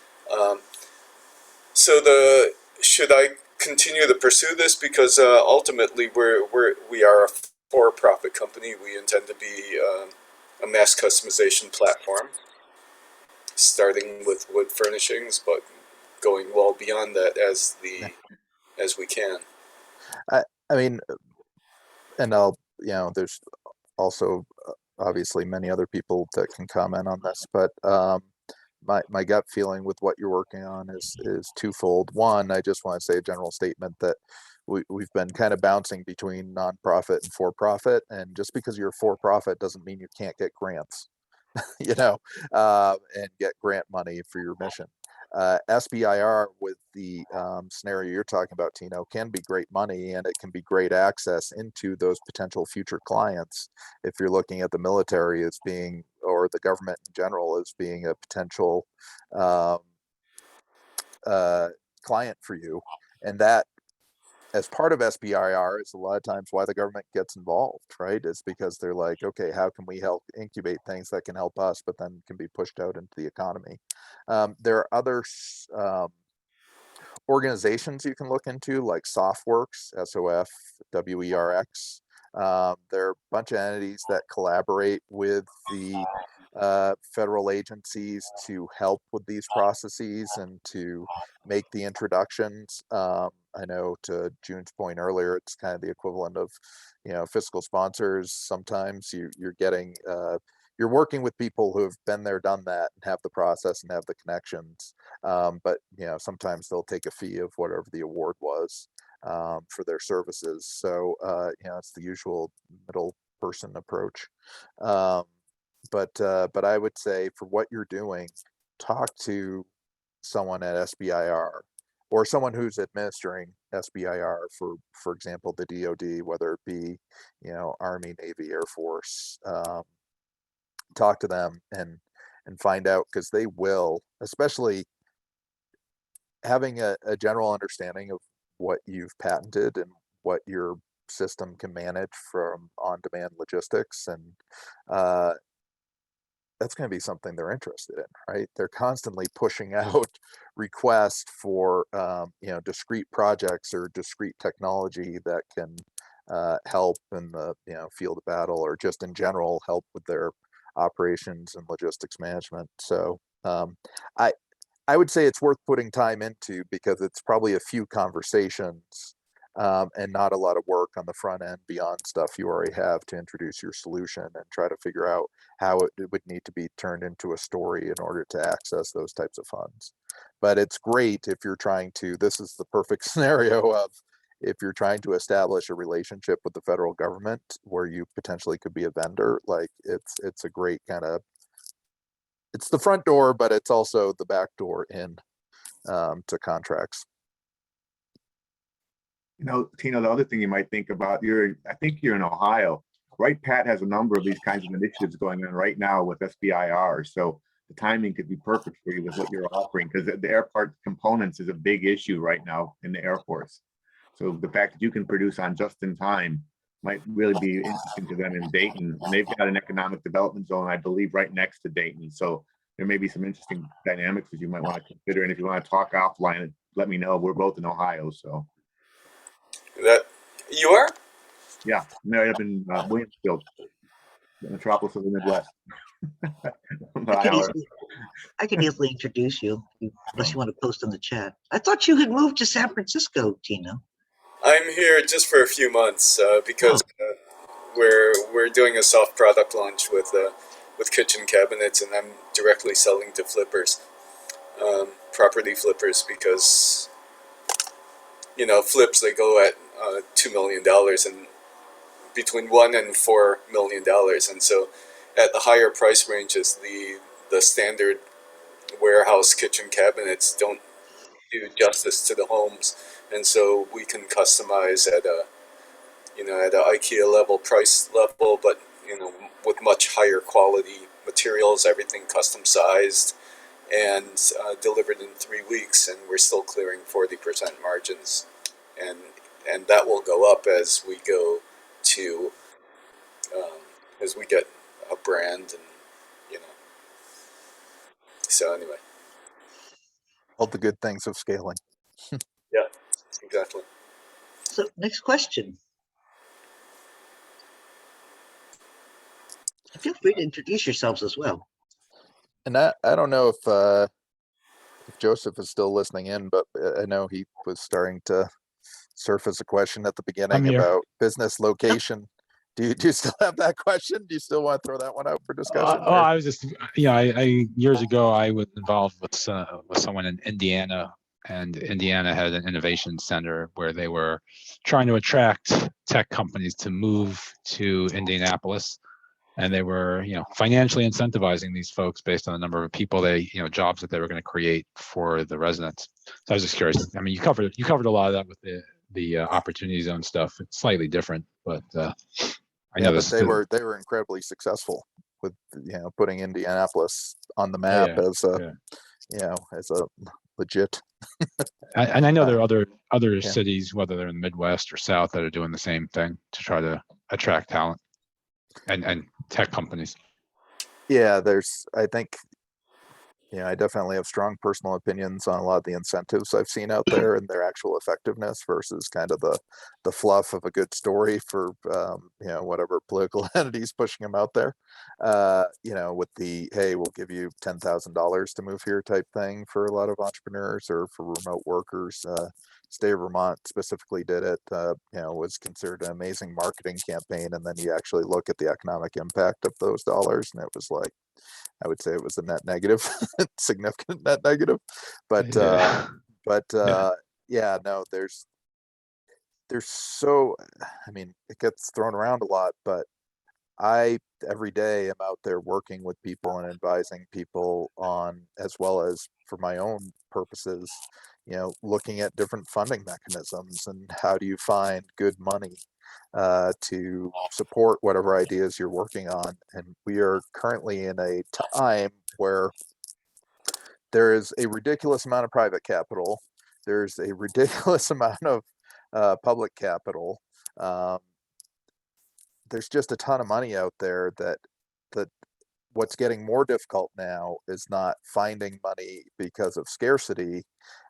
Should I continue to pursue this? Because ultimately we are a for-profit company. We intend to be a mass customization platform, starting with wood furnishings, but going well beyond that as we can. I mean, and there's also obviously many other people that can comment on this, but my gut feeling with what you're working on is twofold. One, I just want to say a general statement that we've been kind of bouncing between nonprofit and for-profit, and just because you're for-profit doesn't mean you can't get grants. you know, and get grant money for your mission. SBIR with the scenario you're talking about, Tino, can be great money, and it can be great access into those potential future clients. If you're looking at the military as being, or the government in general as being a potential client for you, and that as part of SBIR is a lot of times why the government gets involved, right? Is because they're like, okay, how can we help incubate things that can help us, but then can be pushed out into the economy? There are other organizations you can look into, like SOFWERX, SOFWERX. There are a bunch of entities that collaborate with the federal agencies to help with these processes and to make the introductions. I know, to June's point earlier, it's kind of the equivalent of, you know, fiscal sponsors. Sometimes you're getting, you're working with people who have been there, done that, and have the process and have the connections. But, you know, sometimes they'll take a fee of whatever the award was for their services. So, you know, it's the usual middle person approach. But I would say for what you're doing, talk to someone at SBIR or someone who's administering SBIR for example, the DoD, whether it be, you know, Army, Navy, Air Force. Talk to them and find out, because they will, especially having a general understanding of what you've patented and what your system can manage from on-demand logistics, and that's going to be something they're interested in, right? They're constantly pushing out requests for you know, discrete projects or discrete technology that can help in the, you know, field of battle, or just in general help with their operations and logistics management. So I would say it's worth putting time into, because it's probably a few conversations and not a lot of work on the front end beyond stuff you already have to introduce your solution and try to figure out how it would need to be turned into a story in order to access those types of funds. But it's great if you're trying to, this is the perfect scenario of, if you're trying to establish a relationship with the federal government where you potentially could be a vendor, like it's a great kind of, it's the front door, but it's also the back door in to contracts. You know, Tino, the other thing you might think about, I think you're in Ohio, right? Pat has a number of these kinds of initiatives going on right now with SBIR. So the timing could be perfect for you with what you're offering, because the air part components is a big issue right now in the Air Force. So the fact that you can produce on just in time might really be interesting to them in Dayton. And they've got an economic development zone, I believe, right next to Dayton. So there may be some interesting dynamics that you might want to consider. And if you want to talk offline, let me know. We're both in Ohio, so. That you are? Yeah, married up in Williamsfield, the metropolis of the Midwest. I can easily introduce you, unless you want to post in the chat. I thought you had moved to San Francisco, Tino. I'm here just for a few months because we're doing a soft product launch with kitchen cabinets, and I'm directly selling to flippers, property flippers, because, you know, flips, they go at $2 million and between $1 and $4 million, and so at the higher price ranges, the standard warehouse kitchen cabinets don't do justice to the homes, and so we can customize at a, you know, at an IKEA level price level, but, you know, with much higher quality materials, everything custom sized, and delivered in 3 weeks, and we're still clearing 40% margins, and that will go up as we go to as we get a brand, and, you know. So anyway. All the good things of scaling. Yeah, exactly. So next question. Feel free to introduce yourselves as well. And I don't know if Joseph is still listening in, but I know he was starting to surface a question at the beginning about business location. Do you still have that question? Do you still want to throw that one out for discussion? I was just, you know, I years ago I was involved with someone in Indiana, and Indiana had an innovation center where they were trying to attract tech companies to move to Indianapolis. and they were, financially incentivizing these folks based on the number of people jobs that they were going to create for the residents. So I was just curious. I mean, you covered a lot of that with the opportunity zone stuff. It's slightly different, but I know but this. they were incredibly successful with putting Indianapolis on the map Yeah, as a as a legit. And I know there are other cities, whether they're in the Midwest or South, that are doing the same thing to try to attract talent and tech companies. Yeah, I think, I definitely have strong personal opinions on a lot of the incentives I've seen out there and their actual effectiveness versus kind of the fluff of a good story for, whatever political entities pushing them out there. With the, hey, we'll give you $10,000 to move here type thing for a lot of entrepreneurs or for remote workers. State of Vermont specifically did it, was considered an amazing marketing campaign. And then you actually look at the economic impact of those dollars, and it was like, I would say it was a net negative, significant net negative. But no, there's so, I mean, it gets thrown around a lot, but I every day am out there working with people and advising people on, as well as for my own purposes, looking at different funding mechanisms and how do you find good money to support whatever ideas you're working on. And we are currently in a time where there is a ridiculous amount of private capital. There's a ridiculous amount of public capital. There's just a ton of money out there that what's getting more difficult now is not finding money because of scarcity.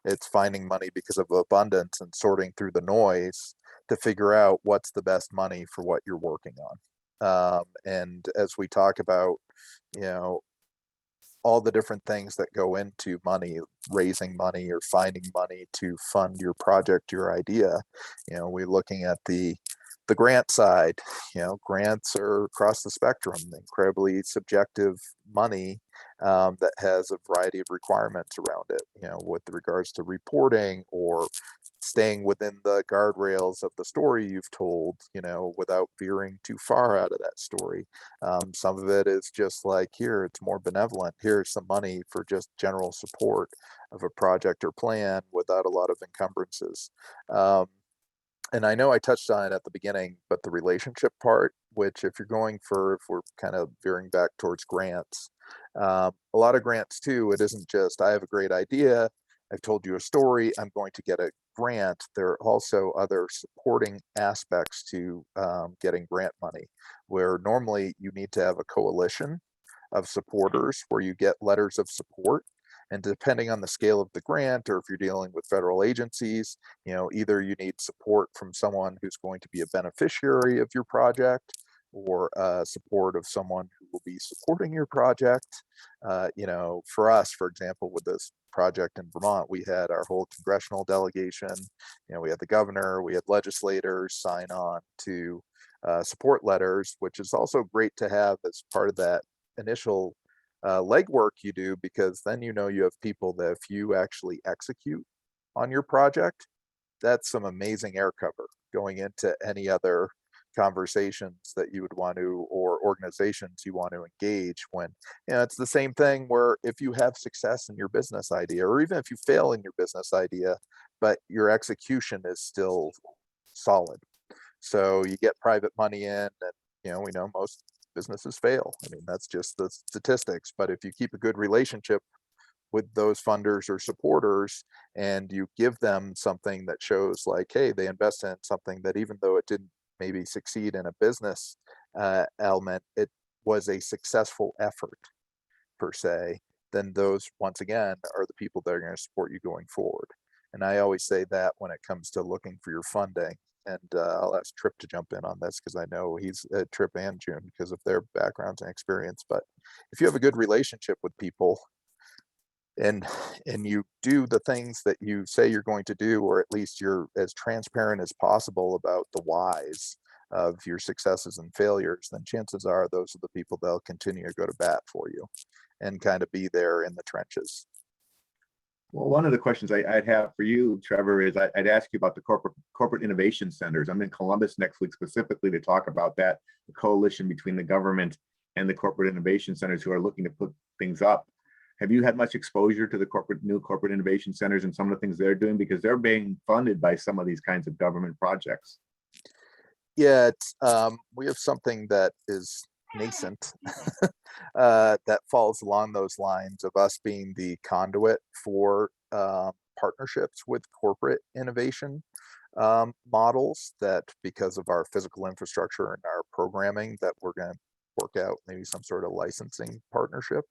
It's finding money because of abundance and sorting through the noise to figure out what's the best money for what you're working on. And as we talk about, all the different things that go into money, raising money or finding money to fund your project, your idea, we're looking at the grant side. Grants are across the spectrum, incredibly subjective money that has a variety of requirements around it, with regards to reporting or staying within the guardrails of the story you've told, without veering too far out of that story. Some of it is just like, here, it's more benevolent. Here's some money for just general support of a project or plan without a lot of encumbrances. And I know I touched on it at the beginning, but the relationship part, which if we're kind of veering back towards grants, a lot of grants too, it isn't just, I have a great idea, I've told you a story, I'm going to get a grant. There are also other supporting aspects to getting grant money, where normally you need to have a coalition of supporters where you get letters of support. And depending on the scale of the grant, or if you're dealing with federal agencies, either you need support from someone who's going to be a beneficiary of your project, or support of someone who will be supporting your project. For us, for example, with this project in Vermont, we had our whole congressional delegation, we had the governor, we had legislators sign on to support letters, which is also great to have as part of that initial legwork you do, because then you have people that if you actually execute on your project, that's some amazing air cover going into any other conversations that you would want to, or organizations you want to engage. When it's the same thing where if you have success in your business idea, or even if you fail in your business idea, but your execution is still solid, so you get private money in, and we know most businesses fail. I mean, that's just the statistics. But if you keep a good relationship with those funders or supporters, and you give them something that shows like, hey, they invest in something that even though it didn't maybe succeed in a business element, it was a successful effort per se, then those, once again, are the people that are going to support you going forward. And I always say that when it comes to looking for your funding. And I'll ask Trip to jump in on this, because I know he's Trip and June, because of their backgrounds and experience. But if you have a good relationship with people, and you do the things that you say you're going to do, or at least you're as transparent as possible about the whys of your successes and failures, then chances are those are the people that'll continue to go to bat for you and kind of be there in the trenches. Well, one of the questions I'd have for you, Trevor, is I'd ask you about the corporate innovation centers. I'm in Columbus next week specifically to talk about that, the coalition between the government and the corporate innovation centers who are looking to put things up. Have you had much exposure to the new corporate innovation centers and some of the things they're doing, because they're being funded by some of these kinds of government projects? Yeah, it's we have something that is nascent that falls along those lines of us being the conduit for partnerships with corporate innovation models, that because of our physical infrastructure and our programming, that we're going to work out maybe some sort of licensing partnership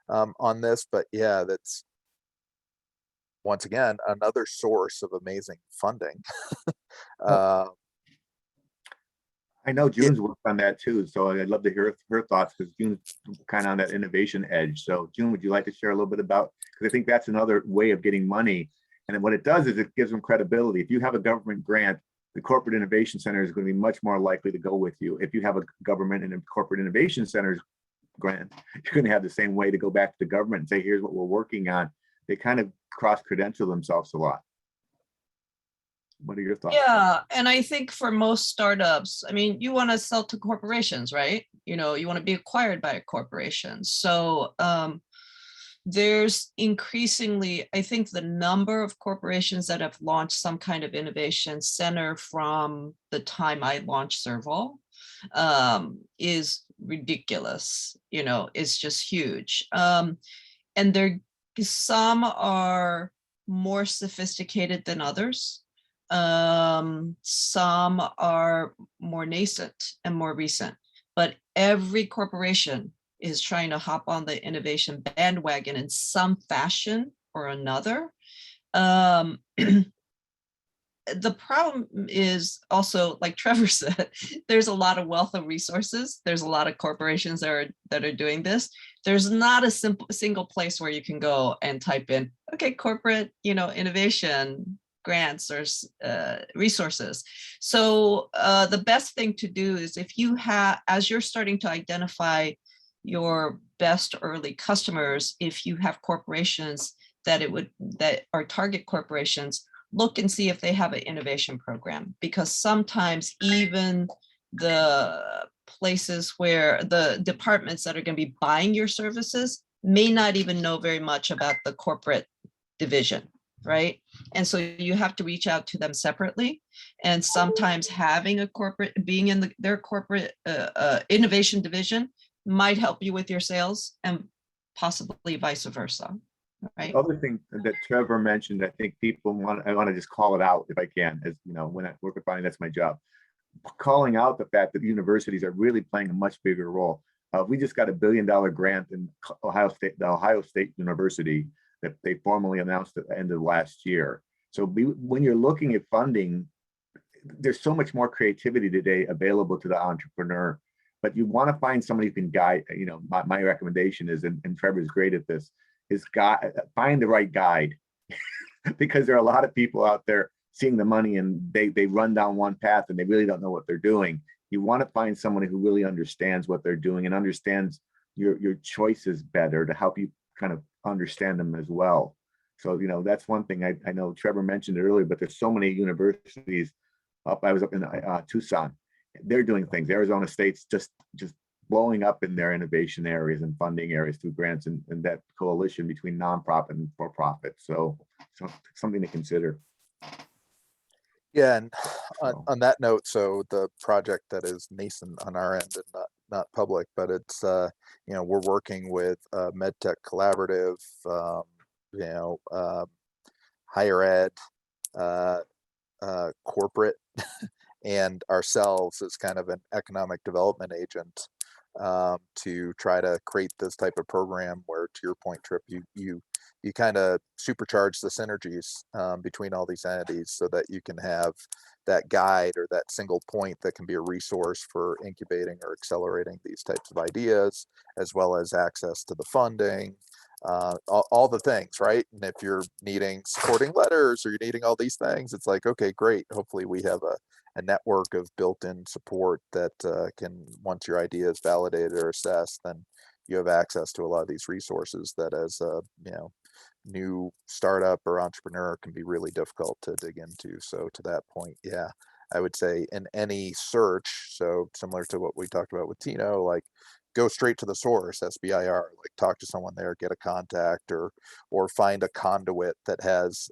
on this. But yeah, that's once again another source of amazing funding. I know June's worked on that too, so I'd love to hear her thoughts, because June's kind of on that innovation edge. So June, would you like to share a little bit about, because I think that's another way of getting money. And then what it does is it gives them credibility. If you have a government grant, the corporate innovation center is going to be much more likely to go with you. If you have a government and a corporate innovation center's grant, you're going to have the same way to go back to the government and say, here's what we're working on. They kind of cross-credential themselves a lot. What are your thoughts? Yeah, and I think for most startups, I mean, you want to sell to corporations, right? You know, you want to be acquired by a corporation. So there's increasingly, I think the number of corporations that have launched some kind of innovation center from the time I launched Serval is ridiculous. You know, it's just huge. And some are more sophisticated than others. Some are more nascent and more recent, but every corporation is trying to hop on the innovation bandwagon in some fashion or another. The problem is also, like Trevor said, there's a lot of wealth of resources. There's a lot of corporations that are doing this. There's not a single place where you can go and type in, okay, corporate, innovation grants or resources. So the best thing to do is, if you have, as you're starting to identify your best early customers, if you have corporations that are target corporations, look and see if they have an innovation program, because sometimes even the places where the departments that are going to be buying your services may not even know very much about the corporate division, right? And so you have to reach out to them separately. And sometimes having a corporate, being in their corporate innovation division might help you with your sales, and possibly vice versa. Right. The other thing that Trevor mentioned, I think I want to just call it out if I can, as when I work with finance, that's my job. Calling out the fact that universities are really playing a much bigger role. We just got $1 billion grant in the Ohio State University that they formally announced at the end of last year. So when you're looking at funding, there's so much more creativity today available to the entrepreneur, but you want to find somebody who can guide. My recommendation is, and Trevor's great at this, is find the right guide, because there are a lot of people out there seeing the money and they run down one path and they really don't know what they're doing. You want to find someone who really understands what they're doing and understands your choices better, to help you kind of understand them as well. So, that's one thing I know Trevor mentioned it earlier, but there's so many universities I was up in Tucson. They're doing things. Arizona State's just blowing up in their innovation areas and funding areas through grants and that coalition between nonprofit and for-profit. So something to consider. Yeah, and on that note, so the project that is nascent on our end and not public, but it's we're working with MedTech Collaborative, higher ed, corporate, and ourselves as kind of an economic development agent to try to create this type of program where, to your point, Trip, you kind of supercharge the synergies between all these entities, so that you can have that guide or that single point that can be a resource for incubating or accelerating these types of ideas, as well as access to the funding, all the things, right? And if you're needing supporting letters or you're needing all these things, it's like, okay, great. Hopefully we have a network of built-in support that can, once your idea is validated or assessed, then you have access to a lot of these resources that, as a new startup or entrepreneur, can be really difficult to dig into. So to that point, yeah, I would say in any search, so similar to what we talked about with Tino, like go straight to the source, SBIR, like talk to someone there, get a contact, or find a conduit that has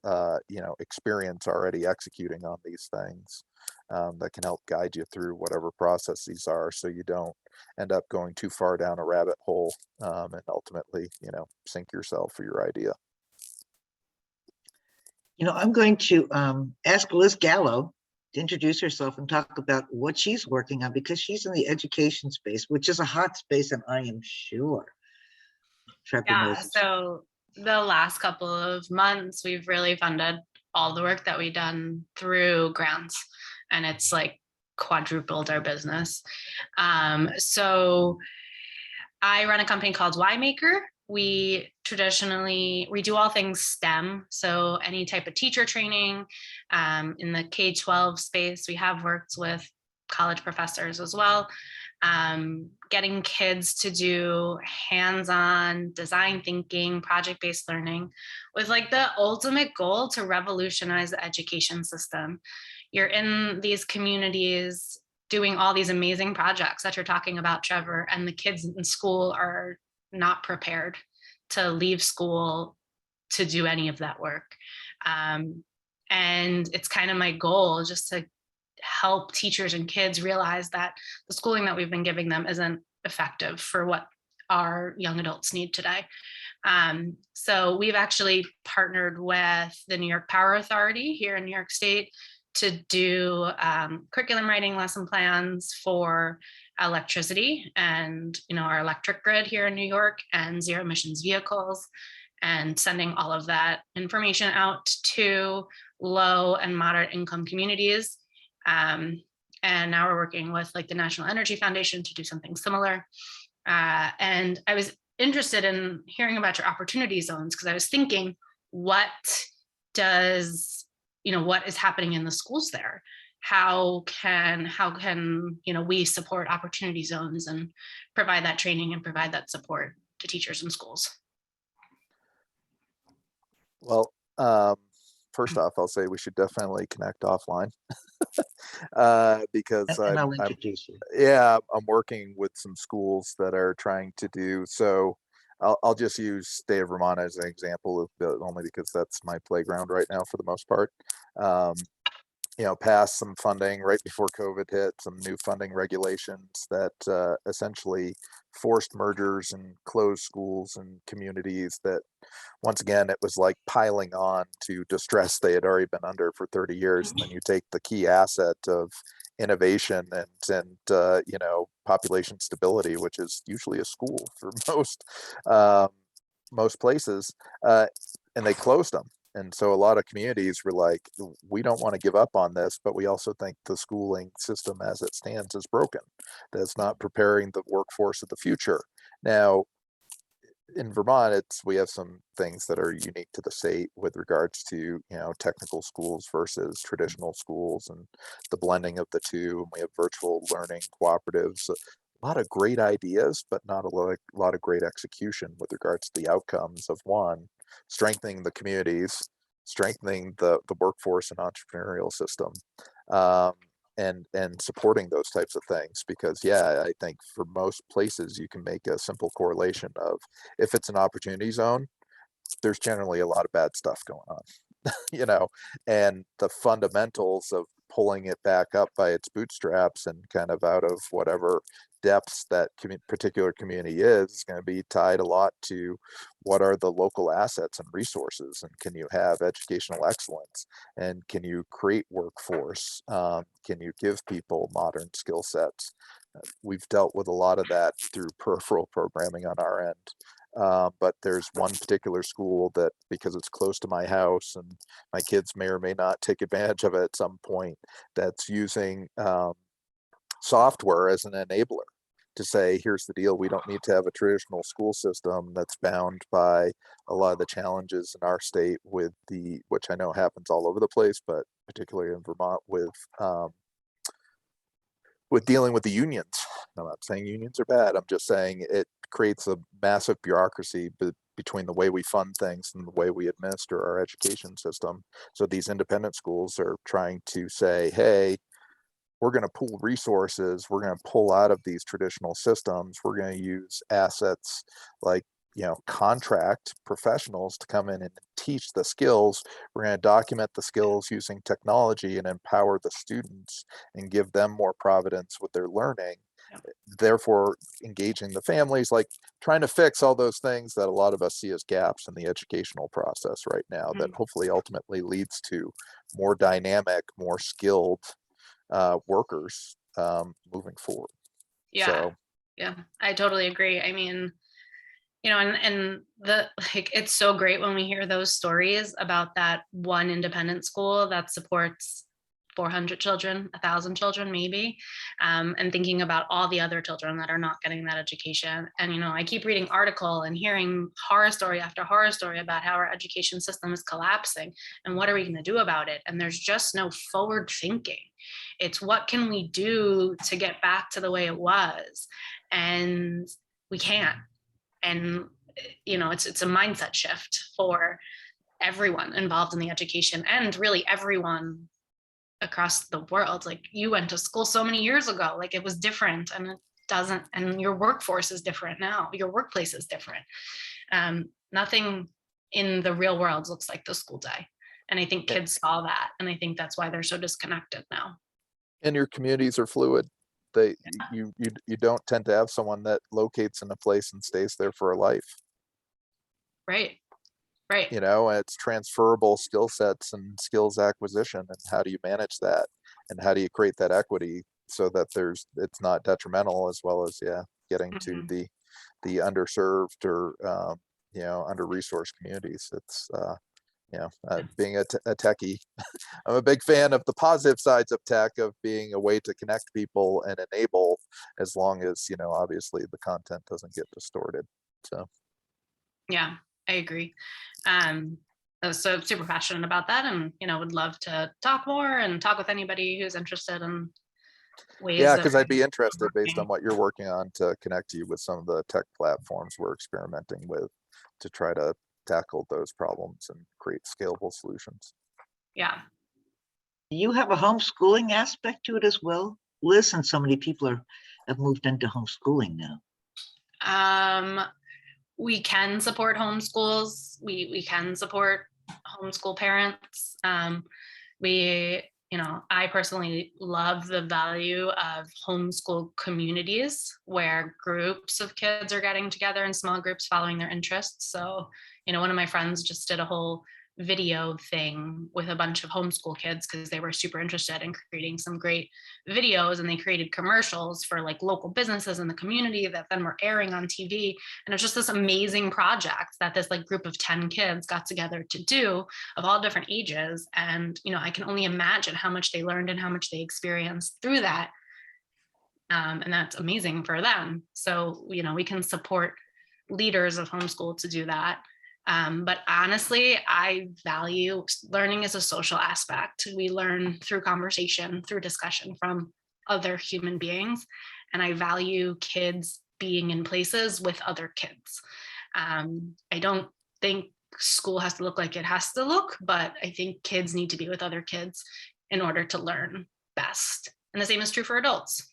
experience already executing on these things, that can help guide you through whatever process these are, so you don't end up going too far down a rabbit hole, and ultimately sink yourself for your idea. I'm going to ask Liz Gallo to introduce herself and talk about what she's working on, because she's in the education space, which is a hot space, and I am sure Trevor knows it. So the last couple of months, we've really funded all the work that we've done through grants, and it's like quadrupled our business. So I run a company called Y-Maker. We do all things STEM, so any type of teacher training. In the K-12 space, we have worked with college professors as well, getting kids to do hands-on design thinking, project-based learning, with like the ultimate goal to revolutionize the education system. You're in these communities doing all these amazing projects that you're talking about, Trevor, and the kids in school are not prepared to leave school to do any of that work. And it's kind of my goal, just to help teachers and kids realize that the schooling that we've been giving them isn't effective for what our young adults need today. So we've actually partnered with the New York Power Authority here in New York State to do curriculum writing lesson plans for electricity and our electric grid here in New York, and zero emissions vehicles, and sending all of that information out to low and moderate income communities. And now we're working with like the National Energy Foundation to do something similar. And I was interested in hearing about your opportunity zones, because I was thinking, what is happening in the schools there? How can we support opportunity zones and provide that training and provide that support to teachers in schools? Well, first off, I'll say we should definitely connect offline, because And I'll introduce you. I'm working with some schools that are trying to do so. I'll just use state of Vermont as an example, only because that's my playground right now for the most part. Passed some funding right before COVID hit, some new funding regulations that essentially forced mergers and closed schools and communities that, once again, it was like piling on to distress they had already been under for 30 years. And then you take the key asset of innovation and population stability, which is usually a school for most places, and they closed them. And so a lot of communities were like, we don't want to give up on this, but we also think the schooling system as it stands is broken. That's not preparing the workforce of the future. Now, in Vermont, we have some things that are unique to the state with regards to, technical schools versus traditional schools and the blending of the two. And we have virtual learning cooperatives, a lot of great ideas, but not a lot of great execution with regards to the outcomes of one, strengthening the communities, strengthening the workforce and entrepreneurial system, and supporting those types of things. Because I think for most places you can make a simple correlation of, if it's an opportunity zone, there's generally a lot of bad stuff going on, and the fundamentals of pulling it back up by its bootstraps and kind of out of whatever depths that particular community is going to be tied a lot to what are the local assets and resources, and can you have educational excellence, and can you create workforce, can you give people modern skill sets. We've dealt with a lot of that through peripheral programming on our end, but there's one particular school that, because it's close to my house and my kids may or may not take advantage of it at some point, that's using software as an enabler to say, here's the deal, we don't need to have a traditional school system that's bound by a lot of the challenges in our state with which I know happens all over the place, but particularly in Vermont with dealing with the unions. I'm not saying unions are bad, I'm just saying it creates a massive bureaucracy between the way we fund things and the way we administer our education system. So these independent schools are trying to say, hey, we're going to pool resources. We're going to pull out of these traditional systems. We're going to use assets like, contract professionals to come in and teach the skills. We're going to document the skills using technology and empower the students and give them more providence with their learning. Therefore, engaging the families, like trying to fix all those things that a lot of us see as gaps in the educational process right now, that hopefully ultimately leads to more dynamic, more skilled workers moving forward. Yeah. So, yeah, I totally agree. I mean, and it's so great when we hear those stories about that one independent school that supports 400 children, 1,000 children, maybe, and thinking about all the other children that are not getting that education. And, I keep reading article and hearing horror story after horror story about how our education system is collapsing and what are we going to do about it? And there's just no forward thinking. It's what can we do to get back to the way it was? And we can't. And, it's a mindset shift for everyone involved in the education and really everyone across the world. Like, you went to school so many years ago, like it was different, and it doesn't, and your workforce is different now. Your workplace is different. Nothing in the real world looks like the school day. And I think kids saw that. And I think that's why they're so disconnected now. And your communities are fluid. You don't tend to have someone that locates in a place and stays there for a life. Right. It's transferable skill sets and skills acquisition, and how do you manage that, and how do you create that equity so that it's not detrimental, as well as getting to the underserved or under-resourced communities. It's being a techie, I'm a big fan of the positive sides of tech, of being a way to connect people and enable, as long as obviously the content doesn't get distorted. So yeah, I agree. So super passionate about that, and would love to talk more and talk with anybody who's interested in ways. Yeah, because I'd be interested, based on what you're working on, to connect you with some of the tech platforms we're experimenting with to try to tackle those problems and create scalable solutions. Yeah. You have a homeschooling aspect to it as well, Liz, and so many people have moved into homeschooling now. We can support homeschools. We can support homeschool parents. I personally love the value of homeschool communities, where groups of kids are getting together in small groups following their interests. So, one of my friends just did a whole video thing with a bunch of homeschool kids because they were super interested in creating some great videos, and they created commercials for like local businesses in the community that then were airing on TV. And it's just this amazing project that this like group of 10 kids got together to do, of all different ages. And I can only imagine how much they learned and how much they experienced through that. And that's amazing for them. So we can support leaders of homeschool to do that. But honestly, I value learning as a social aspect. We learn through conversation, through discussion from other human beings. And I value kids being in places with other kids. I don't think school has to look like it has to look, but I think kids need to be with other kids in order to learn best. And the same is true for adults.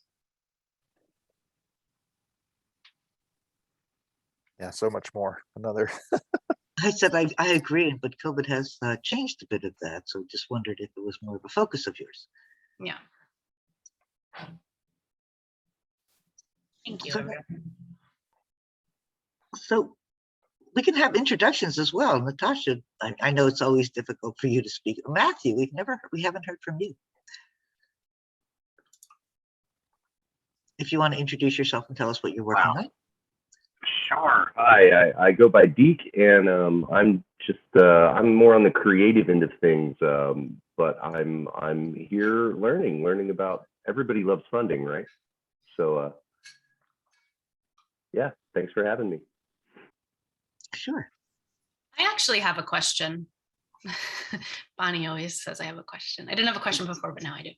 Yeah, so much more. Another I said I agree, but COVID has changed a bit of that. So just wondered if it was more of a focus of yours. Yeah. Thank you. So we can have introductions as well. Natasha, I know it's always difficult for you to speak. Matthew, we haven't heard from you. If you want to introduce yourself and tell us what you're working on. Sure. Hi, I go by Deke, and I'm more on the creative end of things, but I'm here learning about, everybody loves funding, right? So yeah, thanks for having me. Sure. I actually have a question. Bonnie always says I have a question. I didn't have a question before, but now I do.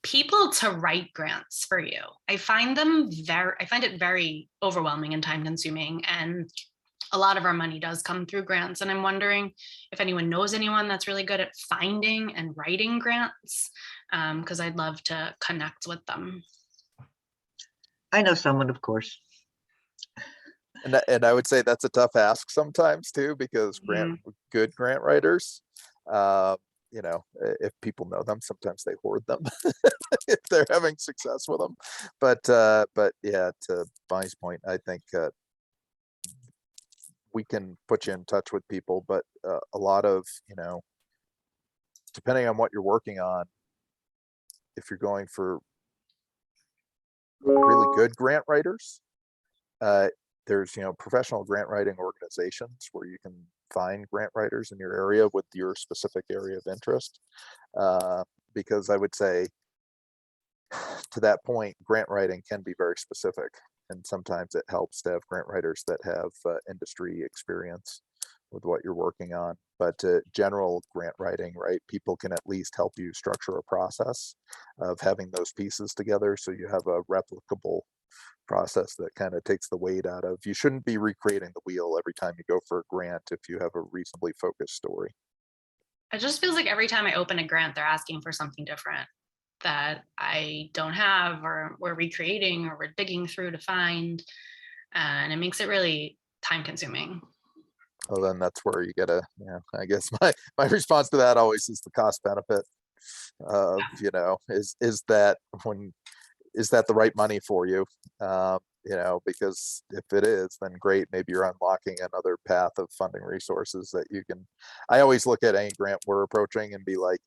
People to write grants for you. I find it very overwhelming and time consuming. And a lot of our money does come through grants. And I'm wondering if anyone knows anyone that's really good at finding and writing grants, because I'd love to connect with them. I know someone, of course. And I would say that's a tough ask sometimes too, because good grant writers, you know, if people know them, sometimes they hoard them if they're having success with them. But yeah, to Bonnie's point, I think we can put you in touch with people, but a lot of, you know, depending on what you're working on, if you're going for really good grant writers, there's, you know, professional grant writing organizations where you can find grant writers in your area with your specific area of interest. Because I would say to that point, grant writing can be very specific. And sometimes it helps to have grant writers that have industry experience with what you're working on. But general grant writing, right? People can at least help you structure a process of having those pieces together so you have a replicable process that kind of takes the weight out of, you shouldn't be recreating the wheel every time you go for a grant if you have a reasonably focused story. It just feels like every time I open a grant, they're asking for something different that I don't have, or we're recreating, or we're digging through to find. And it makes it really time consuming. Well, then that's where you get I guess my response to that always is the cost benefit of, you know, is that the right money for you? You know, because if it is, then great, maybe you're unlocking another path of funding resources that you can. I always look at any grant we're approaching and be like,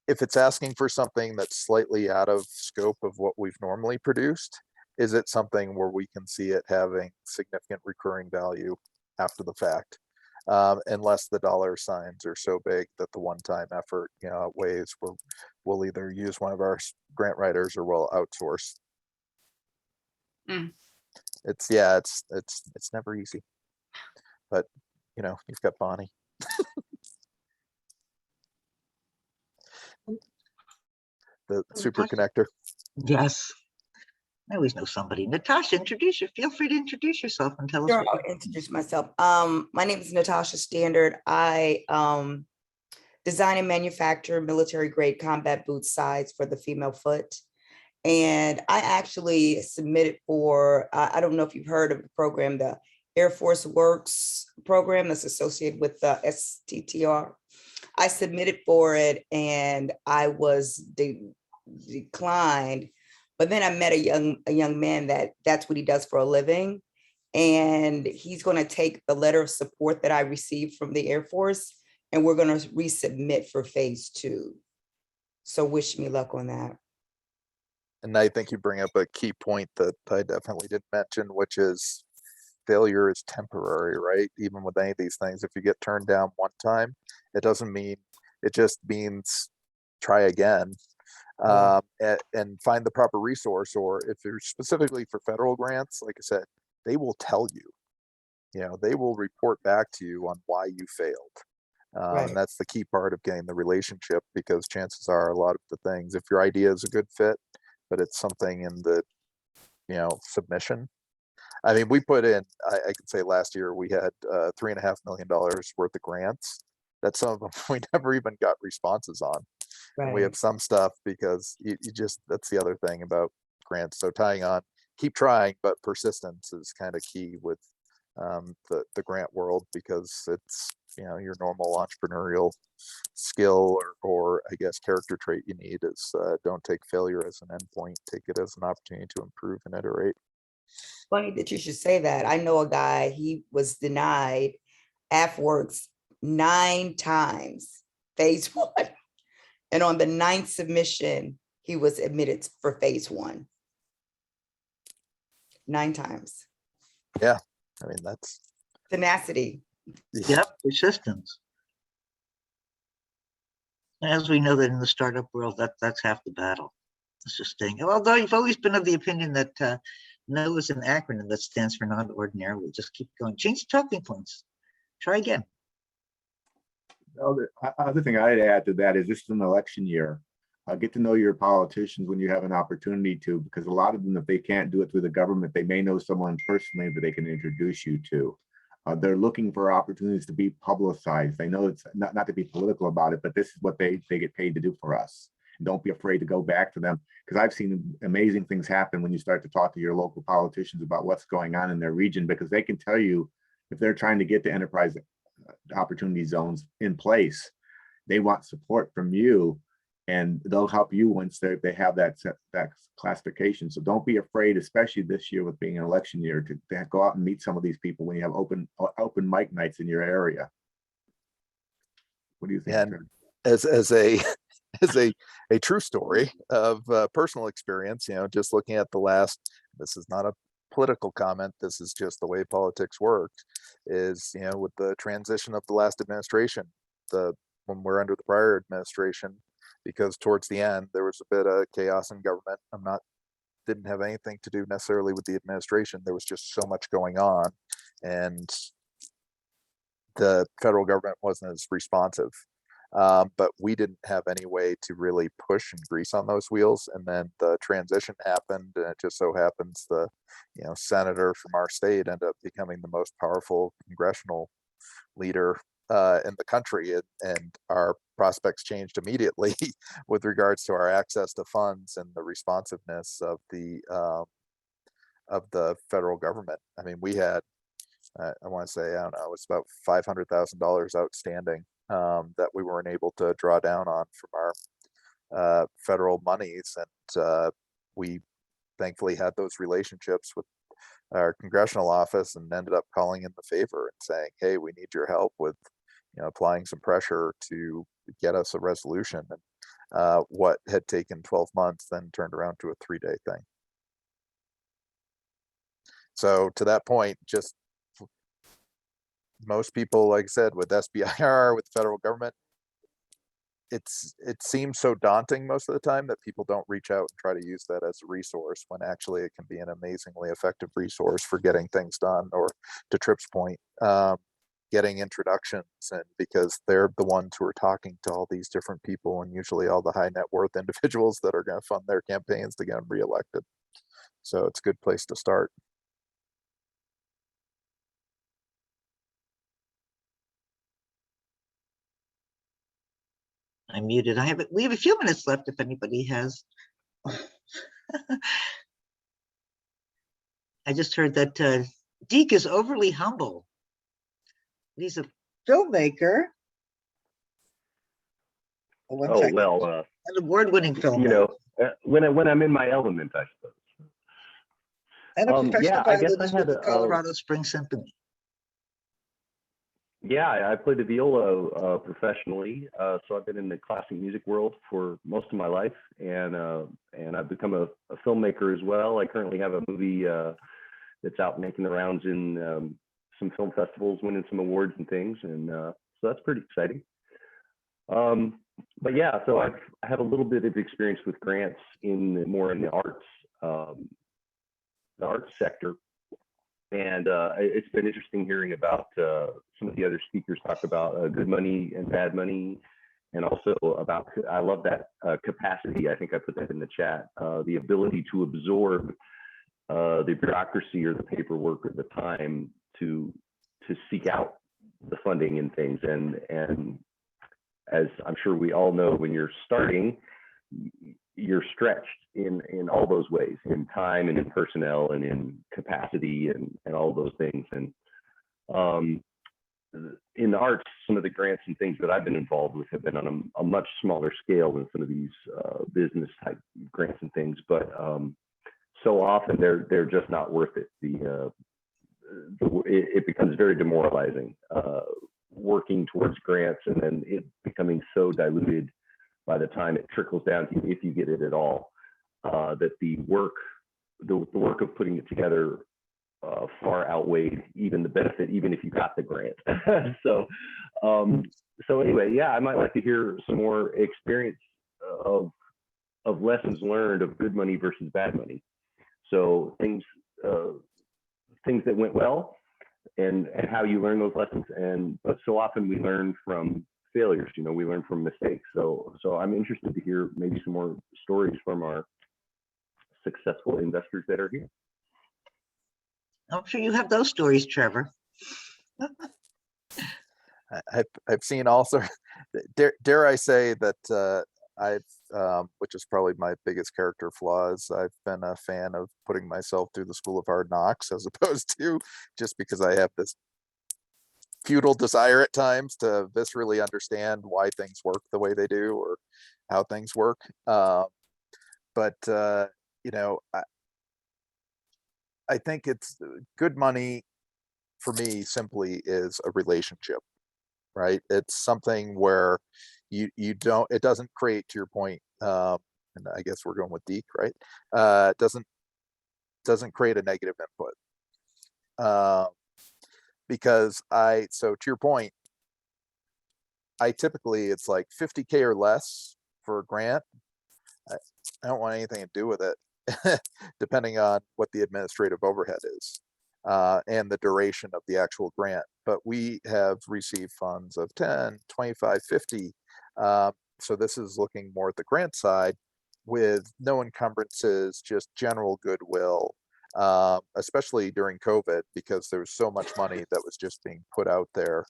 if it's asking for something that's slightly out of scope of what we've normally produced, is it something where we can see it having significant recurring value after the fact? Unless the dollar signs are so big that the one-time effort, you know, outweighs, we'll either use one of our grant writers or we'll outsource. It's never easy, but you know, you've got Bonnie. The super connector. Yes. I always know somebody. Natasha, feel free to introduce yourself and tell us. Sure, I'll introduce myself. My name is Natasha Standard. I design and manufacture military grade combat boot sides for the female foot. And I actually submitted for, I don't know if you've heard of the program, the Air Force Works program that's associated with the STTR. I submitted for it and I was declined. But then I met a young man that's what he does for a living. And he's going to take the letter of support that I received from the Air Force, and we're going to resubmit for phase 2. So wish me luck on that. And I think you bring up a key point that I definitely didn't mention, which is failure is temporary, right? Even with any of these things, if you get turned down one time, it doesn't mean, it just means try again. And find the proper resource, or if you're specifically for federal grants, like I said, they will tell you, you know, they will report back to you on why you failed. And that's the key part of getting the relationship, because chances are a lot of the things, if your idea is a good fit, but it's something in the, you know, submission. I mean, we put in, I can say last year we had $3.5 million worth of grants that some of them we never even got responses on. And we have some stuff because you just, that's the other thing about grants. So tying on, keep trying, but persistence is kind of key with the grant world, because it's, you know, your normal entrepreneurial skill or I guess character trait you need is don't take failure as an endpoint, take it as an opportunity to improve and iterate. Funny that you should say that. I know a guy, he was denied AFWorks 9 times, phase 1. And on the 9th submission, he was admitted for phase 1. 9 times. Yeah, I mean, that's tenacity. Yep, persistence. As we know that in the startup world, that's half the battle. It's just staying. Although you've always been of the opinion that no is an acronym that stands for non-ordinarily. Just keep going. Change the talking points. Try again. The other thing I'd add to that is this is an election year. Get to know your politicians when you have an opportunity to, because a lot of them, if they can't do it through the government, they may know someone personally that they can introduce you to. They're looking for opportunities to be publicized. I know it's not to be political about it, but this is what they get paid to do for us. And don't be afraid to go back to them, because I've seen amazing things happen when you start to talk to your local politicians about what's going on in their region, because they can tell you if they're trying to get the enterprise opportunity zones in place, they want support from you, and they'll help you once they have that classification. So don't be afraid, especially this year with being an election year, to go out and meet some of these people when you have open mic nights in your area. What do you think? And as a as a true story of personal experience, just looking at the last, this is not a political comment, this is just the way politics works, is with the transition of the last administration, when we're under the prior administration, because towards the end there was a bit of chaos in government. Didn't have anything to do necessarily with the administration. There was just so much going on, and the federal government wasn't as responsive. But we didn't have any way to really push and grease on those wheels. And then the transition happened, and it just so happens the senator from our state ended up becoming the most powerful congressional leader in the country, and our prospects changed immediately with regards to our access to funds and the responsiveness of the federal government. I mean, we had, I want to say, I don't know, it's about $500,000 outstanding that we weren't able to draw down on from our federal monies, and we thankfully had those relationships with our congressional office and ended up calling in the favor and saying, hey, we need your help with applying some pressure to get us a resolution. And what had taken 12 months then turned around to a 3-day thing. So to that point, just most people, like I said, with SBIR, with the federal government, it seems so daunting most of the time that people don't reach out and try to use that as a resource, when actually it can be an amazingly effective resource for getting things done. Or to Tripp's point, getting introductions, and because they're the ones who are talking to all these different people, and usually all the high net worth individuals that are going to fund their campaigns to get them reelected. So it's a good place to start. I'm muted. We have a few minutes left if anybody has. I just heard that Deke is overly humble. He's a filmmaker. Well, an award-winning filmmaker. When I'm in my element, I suppose. And a professional I guess violinist with the Colorado Spring Symphony. Yeah, I play the viola professionally, so I've been in the classic music world for most of my life, and I've become a filmmaker as well. I currently have a movie that's out making the rounds in some film festivals, winning some awards and things, and so that's pretty exciting. But yeah, so I have a little bit of experience with grants more in the arts sector. And it's been interesting hearing about some of the other speakers talk about good money and bad money, and also about, I love that capacity, I think I put that in the chat, the ability to absorb the bureaucracy or the paperwork or the time to seek out the funding and things. And as I'm sure we all know, when you're starting, you're stretched in all those ways, in time and in personnel and in capacity and all those things. And in the arts, some of the grants and things that I've been involved with have been on a much smaller scale than some of these business type grants and things, but so often they're just not worth it. It becomes very demoralizing working towards grants, and then it becoming so diluted by the time it trickles down to you, if you get it at all, that the work of putting it together far outweighed even the benefit, even if you got the grant. So anyway, yeah, I might like to hear some more experience of lessons learned of good money versus bad money. So things that went well, and how you learn those lessons. But so often we learn from failures, we learn from mistakes. So I'm interested to hear maybe some more stories from our successful investors that are here. I'm sure you have those stories, Trevor. I've seen also, dare I say that which is probably my biggest character flaws. I've been a fan of putting myself through the school of hard knocks as opposed to just because I have this futile desire at times to viscerally understand why things work the way they do or how things work. But you know, I think it's good money for me simply is a relationship, right? It's something where you don't, it doesn't create, to your point, and I guess we're going with Deke, right? It doesn't create a negative input. Because so to your point, I typically, it's like 50K or less for a grant. I don't want anything to do with it, depending on what the administrative overhead is and the duration of the actual grant. But we have received funds of 10, 25, 50. So this is looking more at the grant side with no encumbrances, just general goodwill, especially during COVID, because there was so much money that was just being put out there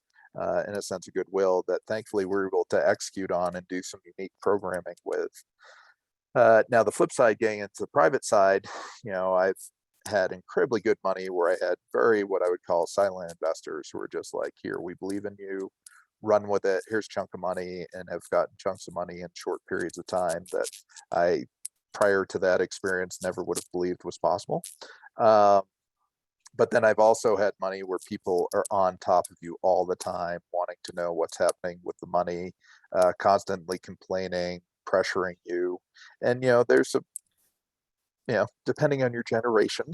in a sense of goodwill that thankfully we were able to execute on and do some unique programming with. Now the flip side, getting into the private side, you know, I've had incredibly good money where I had what I would call silent investors who were just like, here, we believe in you, run with it, here's a chunk of money, and have gotten chunks of money in short periods of time that I, prior to that experience, never would have believed was possible. But then I've also had money where people are on top of you all the time, wanting to know what's happening with the money, constantly complaining, pressuring you. And, you know, there's a, you know, depending on your generation,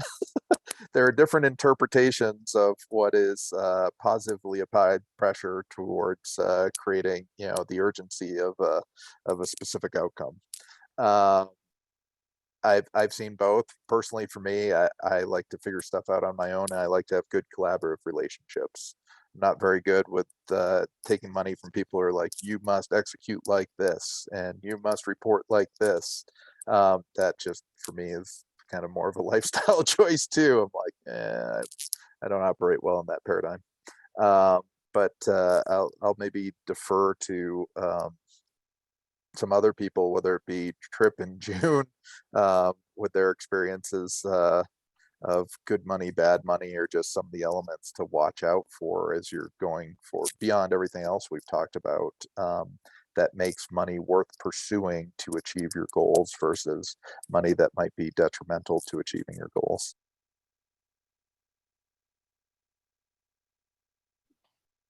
there are different interpretations of what is positively applied pressure towards creating, you know, the urgency of a specific outcome. I've seen both. Personally, for me, I like to figure stuff out on my own, and I like to have good collaborative relationships. I'm not very good with taking money from people who are like, you must execute like this, and you must report like this. That just, for me, is kind of more of a lifestyle choice too. I'm like, I don't operate well in that paradigm. But I'll maybe defer to some other people, whether it be Trip in June, with their experiences of good money, bad money, or just some of the elements to watch out for as you're going for beyond everything else we've talked about, that makes money worth pursuing to achieve your goals versus money that might be detrimental to achieving your goals.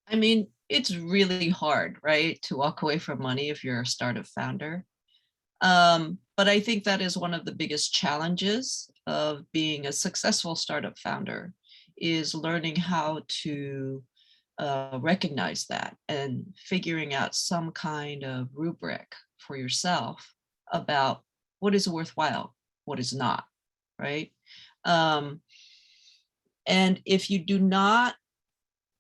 I mean, it's really hard, right, to walk away from money if you're a startup founder. But I think that is one of the biggest challenges of being a successful startup founder, is learning how to recognize that and figuring out some kind of rubric for yourself about what is worthwhile, what is not, right? And if you do not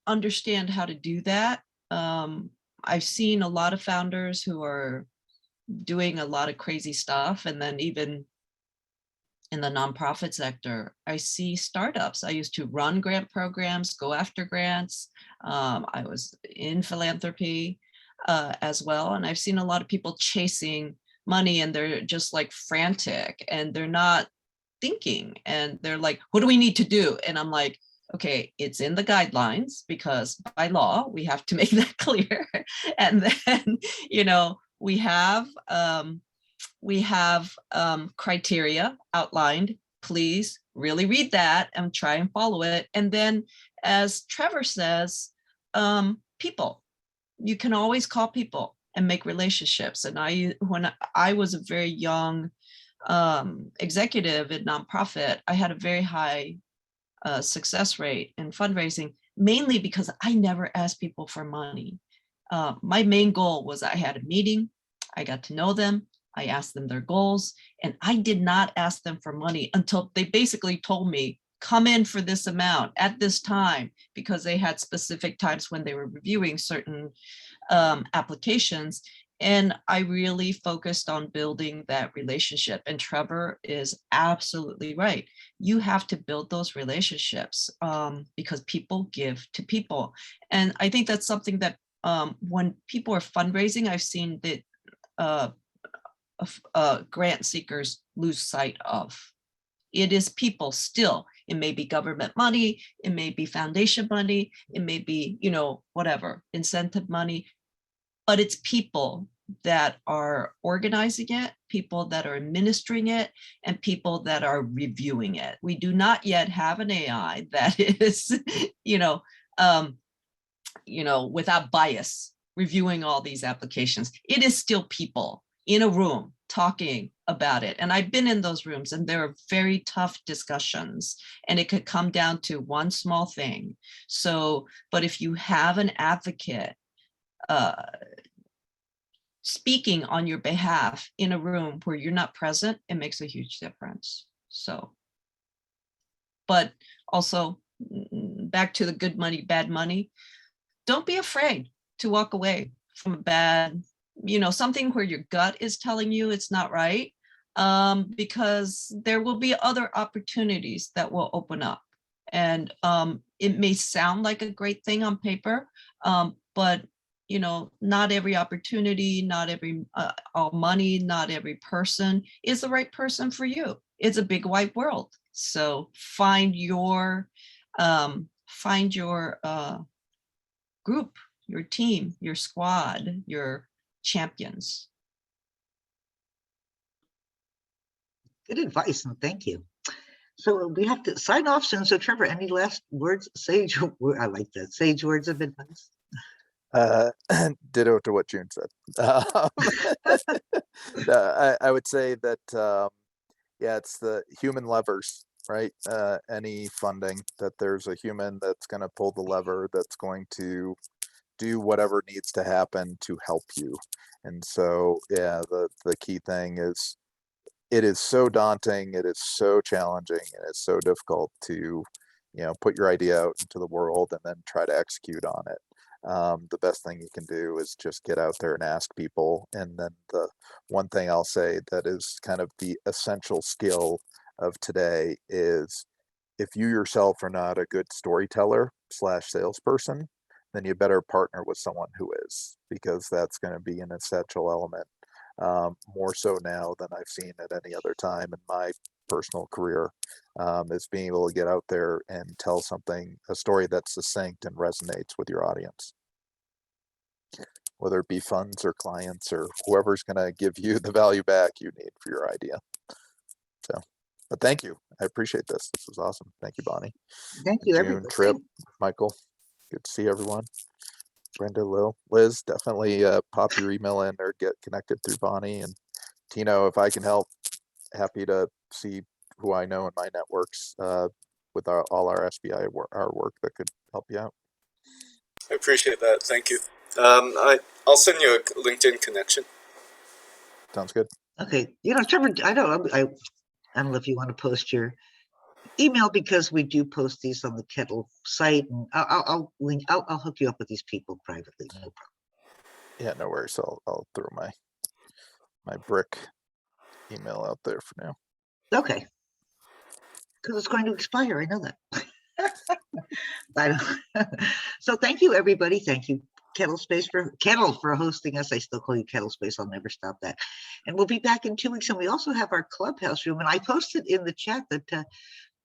understand how to do that, I've seen a lot of founders who are doing a lot of crazy stuff. And then even in the nonprofit sector, I see startups. I used to run grant programs, go after grants. I was in philanthropy as well. And I've seen a lot of people chasing money, and they're just like frantic, and they're not thinking, and they're like, what do we need to do? And I'm like, okay, it's in the guidelines, because by law, we have to make that clear. And then, you know, we have criteria outlined. Please really read that and try and follow it. And then, as Trevor says, people, you can always call people and make relationships. And when I was a very young executive in nonprofit, I had a very high success rate in fundraising, mainly because I never asked people for money. My main goal was I had a meeting, I got to know them, I asked them their goals, and I did not ask them for money until they basically told me, come in for this amount at this time, because they had specific times when they were reviewing certain applications. And I really focused on building that relationship. And Trevor is absolutely right. You have to build those relationships because people give to people. And I think that's something that when people are fundraising, I've seen that grant seekers lose sight of. It is people still. It may be government money, it may be foundation money, it may be, you know, whatever, incentive money, but it's people that are organizing it, people that are administering it, and people that are reviewing it. We do not yet have an AI that is, without bias, reviewing all these applications. It is still people in a room talking about it. And I've been in those rooms and there are very tough discussions and it could come down to one small thing. So, but if you have an advocate speaking on your behalf in a room where you're not present, it makes a huge difference. So, but also back to the good money, bad money, don't be afraid to walk away from a bad, something where your gut is telling you it's not right, because there will be other opportunities that will open up. And it may sound like a great thing on paper, but not every opportunity, not every all money, not every person is the right person for you. It's a big wide world. So find your group, your team, your squad, your champions. Good advice, and thank you. So we have to sign off soon. So Trevor, any last words? Sage, I like that. Sage words of advice. Ditto to what June said. I would say that, it's the human levers, right? Any funding, that there's a human that's going to pull the lever, that's going to do whatever needs to happen to help you. And so, the key thing is, it is so daunting, it is so challenging, and it's so difficult to, put your idea out into the world and then try to execute on it. The best thing you can do is just get out there and ask people. And then the one thing I'll say that is kind of the essential skill of today is, if you yourself are not a good storyteller / salesperson, then you better partner with someone who is, because that's going to be an essential element, more so now than I've seen at any other time in my personal career, is being able to get out there and tell a story that's succinct and resonates with your audience, whether it be funds or clients or whoever's going to give you the value back you need for your idea. So, but thank you. I appreciate this. This was awesome. Thank you, Bonnie. Thank you, June, everybody. Trip, Michael. Good to see everyone. Brenda, Liz, definitely pop your email in or get connected through Bonnie. And Tino, if I can help, happy to see who I know in my networks with all our SBI our work that could help you out. I appreciate that. Thank you. I'll send you a LinkedIn connection. Sounds good. Okay. Trevor, I don't know if you want to post your email, because we do post these on the Kettle site, and I'll hook you up with these people privately. No problem. Yeah, no worries. I'll throw my BRIC email out there for now. Okay. Because it's going to expire. I know that. So thank you, everybody. Thank you, Kettle for hosting us. I still call you Kettle Space. I'll never stop that. And we'll be back in 2 weeks. And we also have our clubhouse room. And I posted in the chat that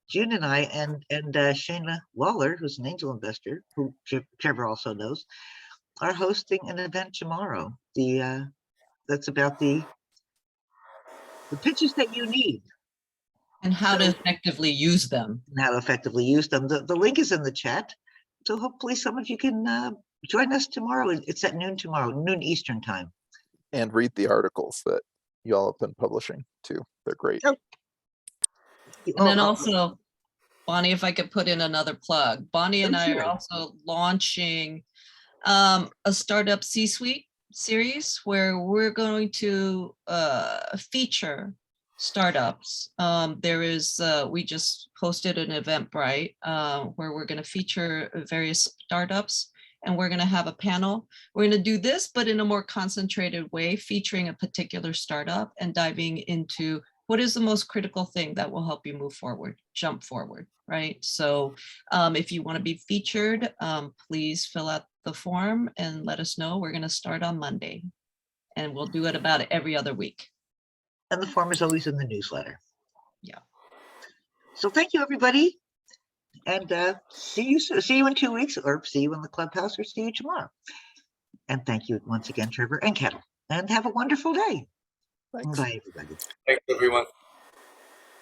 June and I and Shayna Waller, who's an angel investor, who Trevor also knows, are hosting an event tomorrow. That's about the pitches that you need. And how to effectively use them. And how to effectively use them. The link is in the chat. So hopefully some of you can join us tomorrow. It's at noon tomorrow, noon Eastern time. And read the articles that you all have been publishing too. They're great. Oh. And then also, Bonnie, if I could put in another plug, Bonnie and I are also launching a startup C-suite series where we're going to feature startups. We just posted an Eventbrite where we're going to feature various startups, and we're going to have a panel. We're going to do this, but in a more concentrated way, featuring a particular startup and diving into what is the most critical thing that will help you move forward, jump forward, right? So if you want to be featured, please fill out the form and let us know. We're going to start on Monday, and we'll do it about every other week. And the form is always in the newsletter. Yeah. So thank you, everybody. And see you in 2 weeks, or see you in the clubhouse, or see you tomorrow. And thank you once again, Trevor and Kettle. And have a wonderful day. Thanks. Bye, everybody. Thanks, everyone.